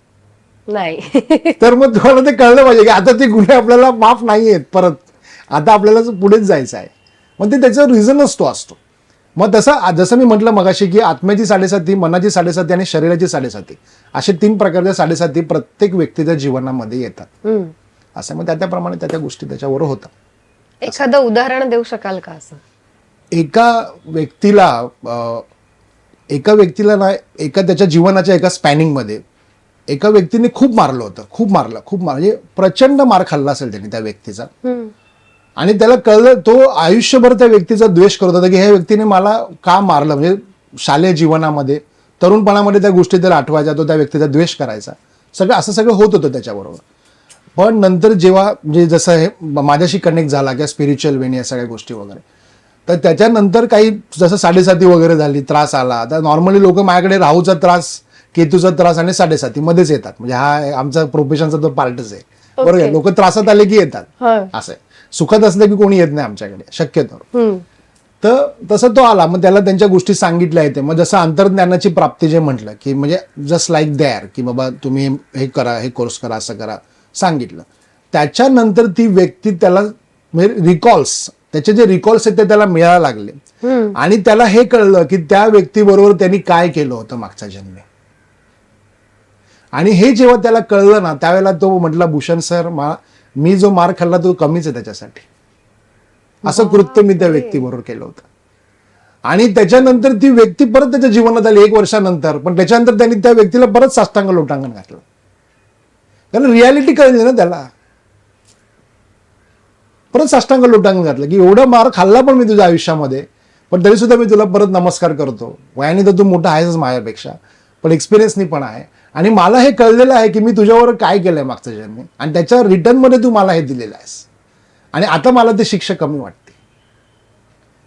नाही. तर मग तुम्हाला ते कळलं पाहिजे की आता ते गुन्हे आपल्याला माफ नाही आहेत, परत आता आपल्याला पुढेच जायचं आहे. मग ते त्याचा रिझनच तो असतो. मग जसं मी म्हटलं मगाशी की आत्म्याची साडेसाती, मनाची साडेसाती आणि शरीराची साडेसाती, असे 3 प्रकारच्या साडेसाती प्रत्येक व्यक्तीच्या जीवनामध्ये येतात. असं मग त्याप्रमाणे त्या गोष्टी त्याच्यावर होतात. एखादं उदाहरण देऊ शकाल का असं? एका व्यक्तीला ना त्याच्या जीवनाच्या एका स्पॅनिंगमध्ये एका व्यक्तीने खूप मारलं होतं, खूप म्हणजे प्रचंड मार खाल्ला असेल त्यांनी त्या व्यक्तीचा. आणि त्याला कळलं, तो आयुष्यभर त्या व्यक्तीचा द्वेष करत होता की ह्या व्यक्तीने मला का मारलं. म्हणजे शालेय जीवनामध्ये, तरुणपणामध्ये त्या गोष्टी त्याला आठवायच्या, तो त्या व्यक्तीचा द्वेष करायचा, असं सगळं होत होतं त्याच्याबरोबर. पण नंतर जेव्हा म्हणजे जसं हे माझ्याशी कनेक्ट झाला किंवा स्पिरिच्युअल वेने या सगळ्या गोष्टी वगैरे, तर त्याच्यानंतर काही जसं साडेसाती वगैरे झाली, त्रास आला. आता नॉर्मली लोक माझ्याकडे राहूचा त्रास, केतूचा त्रास आणि साडेसाती मध्येच येतात. म्हणजे हा आमचा प्रोफेशनचा तो पार्टच आहे, बरोबर. लोक त्रासात आले की येतात, असं आहे. सुखात असलं की कोणी येत नाही आमच्याकडे शक्यतो. तर तसं तो आला, मग त्याला त्यांच्या गोष्टी सांगितल्या येते. मग जसं अंतर्ज्ञानाची प्राप्ती जे म्हटलं की म्हणजे जस्ट लाईक दॅर की बाबा तुम्ही हे करा, हे कोर्स करा, असं करा, सांगितलं. त्याच्यानंतर ती व्यक्ती त्याला म्हणजे रिकॉल्स, त्याचे जे रिकॉल्स आहेत ते त्याला मिळायला लागले. आणि त्याला हे कळलं की त्या व्यक्तीबरोबर त्यांनी काय केलं होतं मागच्या जन्मी. आणि हे जेव्हा त्याला कळलं ना, त्यावेळेला तो म्हटला, भूषण सर, मी जो मार खाल्ला तो कमीच आहे त्याच्यासाठी. असं कृत्य मी त्या व्यक्तीबरोबर केलं होतं. आणि त्याच्यानंतर ती व्यक्ती परत त्याच्या जीवनात आली 1 वर्षानंतर. पण त्याच्यानंतर त्यांनी त्या व्यक्तीला परत साष्टांग लोटांगण घातलं. कारण रियालिटी कळली ना त्याला. परत साष्टांग लोटांगण घातलं की एवढा मार खाल्ला पण मी तुझ्या आयुष्यामध्ये, पण तरी सुद्धा मी तुला परत नमस्कार करतो. वयाने तर तू मोठा आहेस माझ्यापेक्षा, पण एक्सपिरियन्सनी पण आहे. आणि मला हे कळलेलं आहे की मी तुझ्यावर काय केलंय मागच्या जन्मी, आणि त्याच्या रिटर्नमध्ये तू मला हे दिलेलं आहेस. आणि आता मला ते शिक्षा कमी वाटते.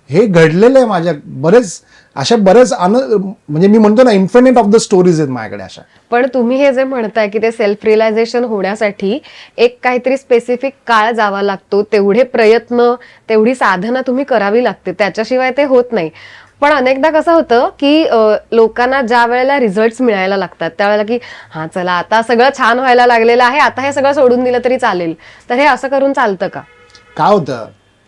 हे घडलेलं आहे माझ्या बरेच म्हणजे मी म्हणतो ना, इन्फिनिट ऑफ द स्टोरीज आहेत माझ्याकडे अशा. पण तुम्ही हे जे म्हणताय की ते सेल्फ रिअलायझेशन होण्यासाठी एक काहीतरी स्पेसिफिक काळ जावा लागतो, तेवढे प्रयत्न, तेवढी साधना तुम्ही करावी लागते, त्याच्याशिवाय ते होत नाही. पण अनेकदा कसं होतं की लोकांना ज्या वेळेला रिझल्ट्स मिळायला लागतात त्यावेळेला की हा चला आता सगळं छान व्हायला लागलेलं आहे, आता हे सगळं सोडून दिलं तरी चालेल, तर हे असं करून चालतं का? काय होतं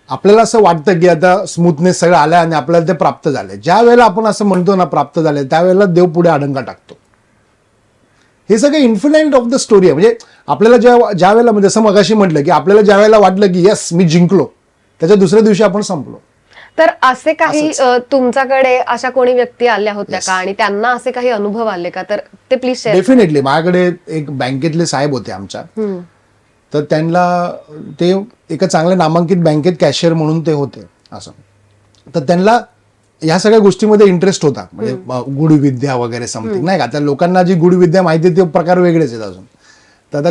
आपल्याला असं वाटतं की आता स्मूथनेस सगळं आलं आणि आपल्याला ते प्राप्त झालंय. ज्या वेळेला आपण असं म्हणतो ना प्राप्त झालंय, त्यावेळेला देव पुढे आडंगा टाकतो. हे सगळं इन्फिनाइट ऑफ द स्टोरी आहे. म्हणजे आपल्याला ज्या वेळेला म्हणजे जसं मगाशी म्हटलं की आपल्याला ज्या वेळेला वाटलं की येस मी जिंकलो, त्याच्या दुसऱ्या दिवशी आपण संपलो. तर असे काही तुमच्याकडे अशा कोणी व्यक्ती आल्या होत्या का आणि त्यांना असे काही अनुभव आले का? तर ते प्लीज शेअर. डेफिनेटली. माझ्याकडे एक बँकेतले साहेब होते आमच्या, तर त्यांना ते एका चांगल्या नामांकित बँकेत कॅशियर म्हणून ते होते असं. तर त्यांना या सगळ्या गोष्टीमध्ये इंटरेस्ट होता, म्हणजे गुढ विद्या वगैरे समथिंग नाही का. त्या लोकांना जी गुढ विद्या माहिती ते प्रकार वेगळेच आहेत अजून. तर आता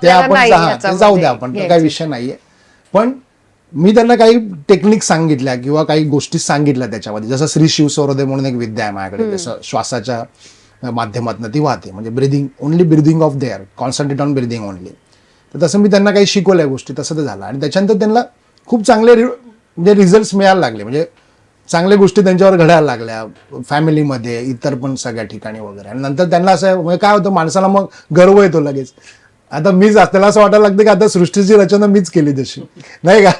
ते आपण जाऊ द्या, आपण काही विषय नाहीये. पण मी त्यांना काही टेक्निक सांगितल्या किंवा काही गोष्टी सांगितल्या त्याच्यामध्ये. जसं श्री शिवसौहृदय म्हणून एक विद्या आहे माझ्याकडे, जसं श्वासाच्या माध्यमातून ती वाहते, म्हणजे breathing, only breathing of their, concentrate on breathing only. तर तसं मी त्यांना काही शिकवल्या गोष्टी, तसं ते झालं. आणि त्याच्यानंतर त्यांना खूप चांगले म्हणजे रिझल्ट मिळायला लागले, म्हणजे चांगल्या गोष्टी त्यांच्यावर घडायला लागल्या फॅमिलीमध्ये, इतर पण सगळ्या ठिकाणी वगैरे. आणि नंतर त्यांना असं म्हणजे काय होतं, माणसाला मग गर्व येतो लगेच. आता मीच त्याला असं वाटायला लागतं की आता सृष्टीची रचना मीच केली तशी, नाही का.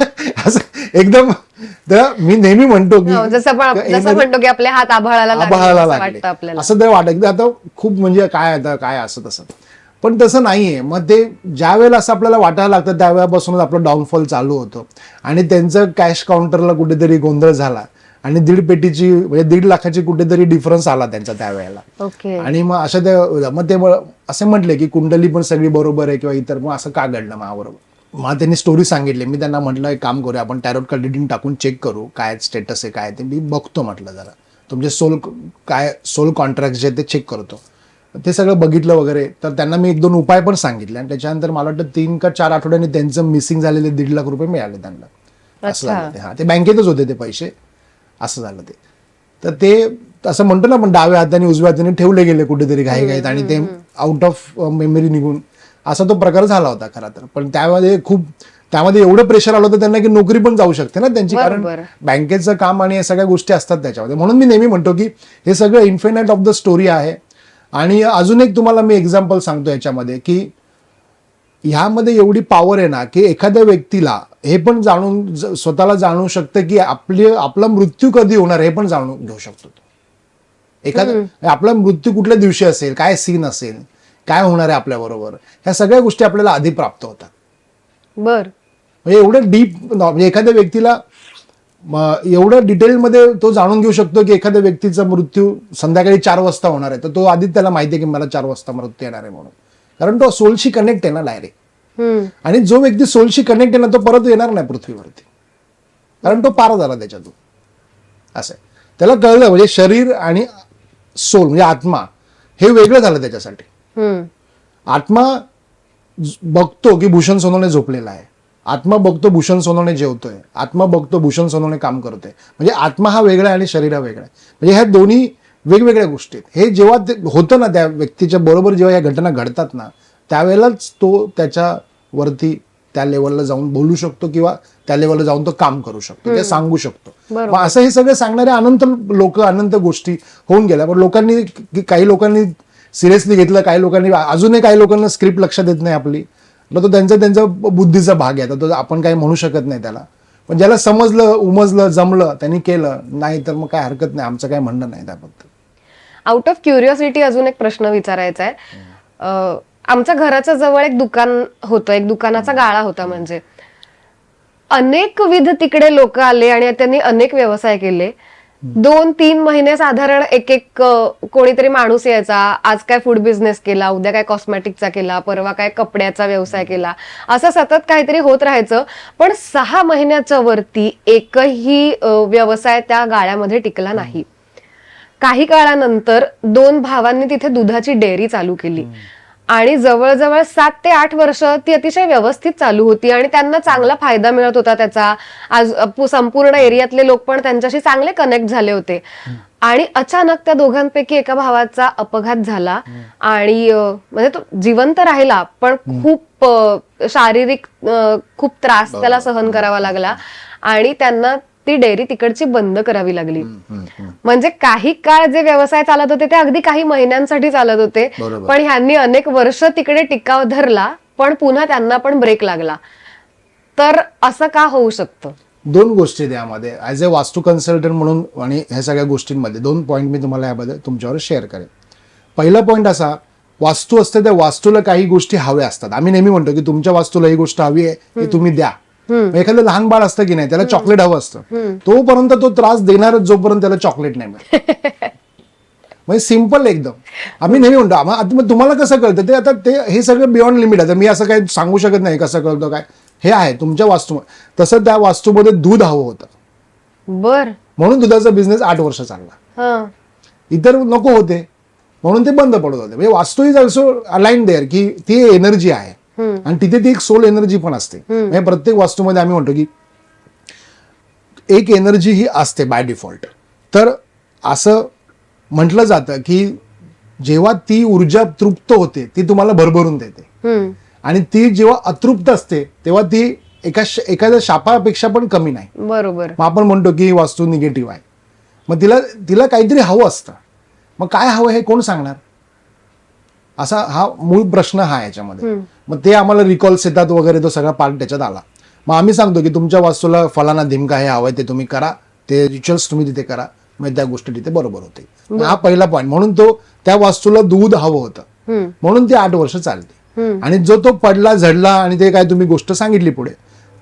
असं एकदम. तर मी नेहमी म्हणतो की जसं म्हणतो की आपले हात आभाळाला लागले, असं ते वाटत की आता खूप म्हणजे काय आता काय असं तसं. पण तसं नाहीये. मग ते ज्या वेळेला असं आपल्याला वाटायला लागतं त्यावेळेपासूनच आपलं डाऊनफॉल चालू होतं. आणि त्यांचं कॅश काउंटरला कुठेतरी गोंधळ झाला आणि 1.5 पेटीची म्हणजे 1.5 लाखाची कुठेतरी डिफरन्स आला त्यांचा त्यावेळेला. आणि मग अशा मग ते असे म्हटले की कुंडली पण सगळी बरोबर आहे किंवा इतर, मग असं का घडलं माझ्याबरोबर. मग त्यांनी स्टोरी सांगितली. मी त्यांना म्हटलं एक काम करूया, आपण टॅरोट कार्ड रिडिंग टाकून चेक करू काय स्टेटस आहे काय ते. मी बघतो म्हटलं जरा तुमचे सोल कॉन्ट्रॅक्ट जे ते चेक करतो. ते सगळं बघितलं वगैरे. तर त्यांना मी 1-2 उपाय पण सांगितले आणि त्याच्यानंतर मला वाटतं 3 का 4 आठवड्यांनी त्यांचं मिसिंग झालेले 1.5 लाख रुपये मिळाले त्यांना. असं झालं ते. ते बँकेतच होते ते पैसे, असं झालं ते. तर ते असं म्हणतो ना आपण डाव्या हाताने उजव्या हाताने ठेवले गेले कुठेतरी घाईघाईत आणि ते आउट ऑफ मेमरी निघून, असा तो प्रकार झाला होता खरा तर. पण त्यामध्ये एवढं प्रेशर आलं होतं त्यांना की नोकरी पण जाऊ शकते ना त्यांची, कारण बँकेचं काम आणि या सगळ्या गोष्टी असतात त्याच्यामध्ये. म्हणून मी नेहमी म्हणतो की हे सगळं इन्फिनाइट ऑफ द स्टोरी आहे. आणि अजून एक तुम्हाला मी एक्झाम्पल सांगतो याच्यामध्ये की ह्यामध्ये एवढी पॉवर आहे ना की एखाद्या व्यक्तीला हे पण स्वतःला जाणू शकतं की आपला मृत्यू कधी होणार हे पण जाणून घेऊ शकतो. आपला मृत्यू कुठल्या दिवशी असेल, काय सीन असेल, काय होणार आहे आपल्या बरोबर, ह्या सगळ्या गोष्टी आपल्याला आधी प्राप्त होतात. म्हणजे एवढं डीप, म्हणजे एखाद्या व्यक्तीला एवढं डिटेलमध्ये तो जाणून घेऊ शकतो की एखाद्या व्यक्तीचा मृत्यू संध्याकाळी 4 वाजता होणार आहे, तर तो आधीच त्याला माहिती आहे की मला 4 वाजता मृत्यू येणार आहे म्हणून. कारण तो सोलशी कनेक्ट आहे ना डायरेक्ट. आणि जो व्यक्ती सोलशी कनेक्ट आहे ना तो परत येणार नाही पृथ्वीवरती, कारण तो पार झाला त्याच्यातून. असं आहे. त्याला कळलं म्हणजे शरीर आणि सोल म्हणजे आत्मा हे वेगळं झालं त्याच्यासाठी. आत्मा बघतो की भूषण सोनवणे झोपलेला आहे, आत्मा बघतो भूषण सोनवणे जेवतोय, आत्मा बघतो भूषण सोनवणे काम करतोय. म्हणजे आत्मा हा वेगळा आहे आणि शरीर हा वेगळा आहे. म्हणजे ह्या दोन्ही वेगवेगळ्या गोष्टी आहेत. हे जेव्हा होतं ना त्या व्यक्तीच्या बरोबर, जेव्हा या घटना घडतात ना, त्यावेळेलाच तो त्याच्यावरती त्या लेवलला जाऊन बोलू शकतो किंवा त्या लेवलला जाऊन तो काम करू शकतो, ते सांगू शकतो. मग असं हे सगळं सांगणारे अनंत लोक, अनंत गोष्टी होऊन गेल्या. पण काही लोकांनी सिरियसली घेतलं, अजूनही काही लोकांना स्क्रिप्ट लक्षात येत नाही आपली. तो त्यांचा बुद्धीचा भाग आहे, तो आपण काही म्हणू शकत नाही त्याला. पण ज्याला समजलं, उमजलं, जमलं, त्यांनी केलं, नाही तर मग काय हरकत नाही, आमचं काय म्हणणं नाही त्याबद्दल. आउट ऑफ क्युरिओसिटी अजून एक प्रश्न विचारायचा आहे. आमच्या घराच्या जवळ एक दुकान होतं, एक दुकानाचा गाळा होता. म्हणजे अनेकविध तिकडे लोक आले आणि त्यांनी अनेक व्यवसाय केले. 2-3 महिने साधारण एक कोणीतरी माणूस यायचा. आज काय फूड बिझनेस केला, उद्या काय कॉस्मेटिकचा केला, परवा काय कपड्याचा व्यवसाय केला, असं सतत काहीतरी होत राहायचं. पण 6 महिन्याच्या वरती एकही व्यवसाय त्या गाळ्यामध्ये टिकला नाही. काही काळानंतर 2 भावांनी तिथे दुधाची डेअरी चालू केली आणि जवळजवळ 7 ते 8 वर्ष ती अतिशय व्यवस्थित चालू होती आणि त्यांना चांगला फायदा मिळत होता त्याचा. आज संपूर्ण एरियातले लोक पण त्यांच्याशी चांगले कनेक्ट झाले होते. आणि अचानक त्या दोघांपैकी एका भावाचा अपघात झाला आणि म्हणजे तो जिवंत राहिला, पण खूप शारीरिक खूप त्रास त्याला सहन करावा लागला आणि त्यांना ती डेअरी तिकडची बंद करावी लागली. म्हणजे काही काळ जे व्यवसाय चालत होते ते अगदी काही महिन्यांसाठी चालत होते, पण ह्यांनी अनेक वर्ष तिकडे टिकाव धरला, पण पुन्हा त्यांना पण ब्रेक लागला. तर असं का होऊ शकतं? दोन गोष्टी आहेत यामध्ये. ॲज अ वास्तू कन्सल्टंट म्हणून आणि ह्या सगळ्या गोष्टींमध्ये 2 पॉईंट मी तुम्हाला याबद्दल तुमच्यावर शेअर करेन. पहिला पॉईंट असा, वास्तू असते त्या वास्तूला काही गोष्टी हव्या असतात. आम्ही नेहमी म्हणतो की तुमच्या वास्तूला ही गोष्ट हवी आहे, ही तुम्ही द्या. एखादं लहान बाळ असतं की नाही, त्याला चॉकलेट हवं असतं, तोपर्यंत तो त्रास देणारच जोपर्यंत त्याला चॉकलेट नाही मिळत. म्हणजे सिम्पल एकदम. आम्ही नेहमी म्हणतो आता मग तुम्हाला कसं कळतं ते, आता ते हे सगळं बियॉन्ड लिमिट आहे. मी असं काही सांगू शकत नाही कसं कळतं काय, हे आहे तुमच्या वास्तू. तसं त्या वास्तूमध्ये दूध हवं होतं, बर. म्हणून दुधाचा बिझनेस 8 वर्ष चालला. हा. इतर नको होते म्हणून ते बंद पडत होते. म्हणजे वास्तू इज ऑल्सो अलाइंड देअर, की ती एनर्जी आहे आणि तिथे ती एक सोल एनर्जी पण असते. म्हणजे प्रत्येक वास्तूमध्ये आम्ही म्हणतो की एक एनर्जी ही असते बाय डिफॉल्ट. तर असं म्हटलं जातं की जेव्हा ती ऊर्जा तृप्त होते ती तुम्हाला भरभरून देते, आणि ती जेव्हा अतृप्त असते तेव्हा ती एखाद्या शापापेक्षा पण कमी नाही. बरोबर. मग आपण म्हणतो की ही वास्तू निगेटिव्ह आहे, मग तिला काहीतरी हवं असतं. मग काय हवं हे कोण सांगणार? असा हा मूळ प्रश्न हा याच्यामध्ये. मग ते आम्हाला रिकॉल्स येतात वगैरे, तो सगळा पार्ट त्याच्यात आला. मग आम्ही सांगतो की तुमच्या वास्तूला फलाना धिमका हे हवंय, ते तुम्ही करा, ते रिच्युअल्स तुम्ही तिथे करा, मग त्या गोष्टी तिथे बरोबर होते. हा पहिला पॉईंट. म्हणून त्या वास्तूला दूध हवं होतं म्हणून ती 8 वर्ष चालते. आणि जो तो पडला झडला आणि ते काय तुम्ही गोष्ट सांगितली पुढे,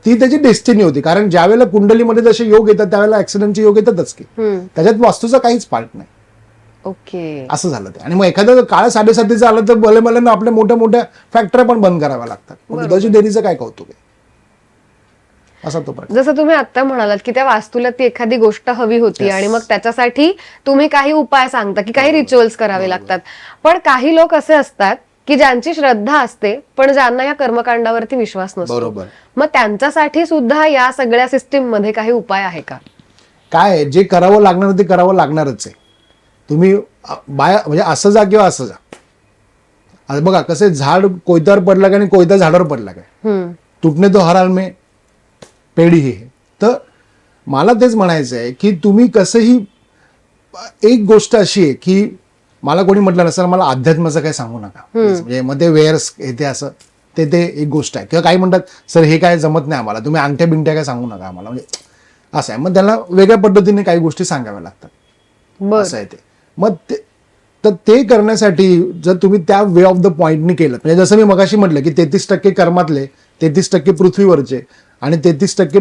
ती त्याची डेस्टिनी होती. कारण ज्या वेळेला कुंडलीमध्ये जसे योग येतात त्यावेळेला ऍक्सिडेंटचे योग येतातच की, त्याच्यात वास्तूचा काहीच पार्ट नाही. ओके. असं झालं ते. आणि मग एखादं काळ 7:30 आलं तर भले मला आपल्या मोठ्या मोठ्या फॅक्टऱ्या पण बंद कराव्या लागतात. मग दुधाची डेअरीचं काय कौतुक आहे? असा तो प्रकार. जसं तुम्ही आता म्हणालात की त्या वास्तूला ती एखादी गोष्ट हवी होती आणि मग त्याच्यासाठी तुम्ही काही उपाय सांगता की काही रिच्युअल्स करावे लागतात. पण काही लोक असे असतात की ज्यांची श्रद्धा असते पण ज्यांना या कर्मकांडावरती विश्वास नसतो. बरोबर. मग त्यांच्यासाठी सुद्धा या सगळ्या सिस्टीम मध्ये काही उपाय आहे का? काय जे करावं लागणार ते करावं लागणारच आहे. तुम्ही म्हणजे असं जा किंवा असं जा. आता बघा कसं झाड कोयत्यावर पडला काय आणि कोयता झाडावर पडला काय, तुटणे तो हर हाल में पेढी हे. तर मला तेच म्हणायचं आहे की तुम्ही कसंही, एक गोष्ट अशी आहे की मला कोणी म्हटलं नसेल मला अध्यात्माचं काही सांगू नका, म्हणजे मग ते वेअर्स ते असं ते एक गोष्ट आहे. किंवा काही म्हणतात सर हे काय जमत नाही आम्हाला, तुम्ही अंगठ्या बिंगठ्या काय सांगू नका आम्हाला, म्हणजे असं आहे. मग त्याला वेगळ्या पद्धतीने काही गोष्टी सांगाव्या लागतात, असं आहे ते. मग ते करण्यासाठी जर तुम्ही त्या वे ऑफ द पॉइंटनी केलं, म्हणजे जसं मी मगाशी म्हटलं की 33% कर्मातले, 33% पृथ्वीवरचे आणि 33%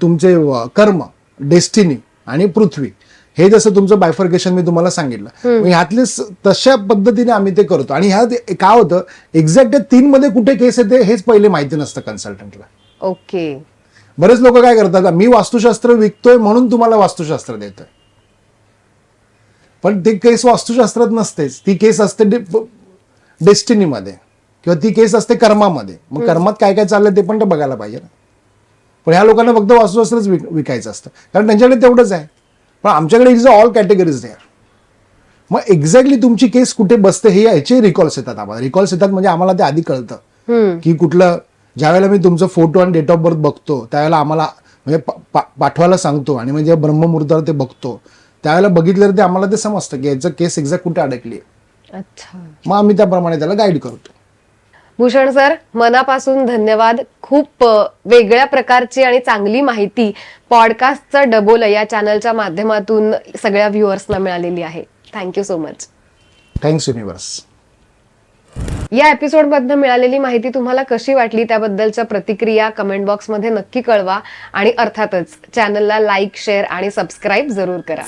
तुमचे कर्म, डेस्टिनी आणि पृथ्वी, हे जसं तुमचं बायफर्केशन मी तुम्हाला सांगितलं, ह्यातले तशा पद्धतीने आम्ही ते करतो. आणि ह्यात काय होतं, एक्झॅक्ट 3 मध्ये कुठे केस येते हेच पहिले माहिती नसतं कन्सल्टंटला. ओके. बरेच लोक काय करतात, मी वास्तुशास्त्र विकतोय म्हणून तुम्हाला वास्तुशास्त्र देतोय, पण ते केस वास्तुशास्त्रात नसतेच. ती केस असते डेस्टिनीमध्ये किंवा ती केस असते कर्मामध्ये. मग कर्मात काय काय चाललंय ते पण तर बघायला पाहिजे ना. पण ह्या लोकांना फक्त वास्तुशास्त्रच विकायचं असतं कारण त्यांच्याकडे तेवढंच आहे. पण आमच्याकडे इज ऑल कॅटेगरीज देअर. मग एक्झॅक्टली तुमची केस कुठे बसते हे याचे रिकॉल्स येतात आम्हाला. रिकॉल्स येतात म्हणजे आम्हाला ते आधी कळतं की कुठलं, ज्यावेळेला मी तुमचं फोटो आणि डेट ऑफ बर्थ बघतो त्यावेळेला आम्हाला म्हणजे पाठवायला सांगतो, आणि म्हणजे ब्रह्ममुहूर्तावर ते बघतो त्यावेळेला बघितलं ते आम्हाला ते समजतं की याचं केस एक्झॅक्ट कुठे अडकली आहे. अच्छा. मग आम्ही त्याप्रमाणे त्याला गाईड करतो. भूषण सर, मनापासून धन्यवाद. खूप वेगळ्या प्रकारची आणि चांगली माहिती पॉडकास्टचं डबोलं या चॅनलच्या माध्यमातून सगळ्या व्ह्युअर्सना मिळालेली आहे. Thank you so much. Thanks universe. या एपिसोडमधनं मिळालेली माहिती तुम्हाला कशी वाटली त्याबद्दलच्या प्रतिक्रिया कमेंट बॉक्समध्ये नक्की कळवा. आणि अर्थातच चॅनलला लाईक, शेअर आणि सबस्क्राईब जरूर करा.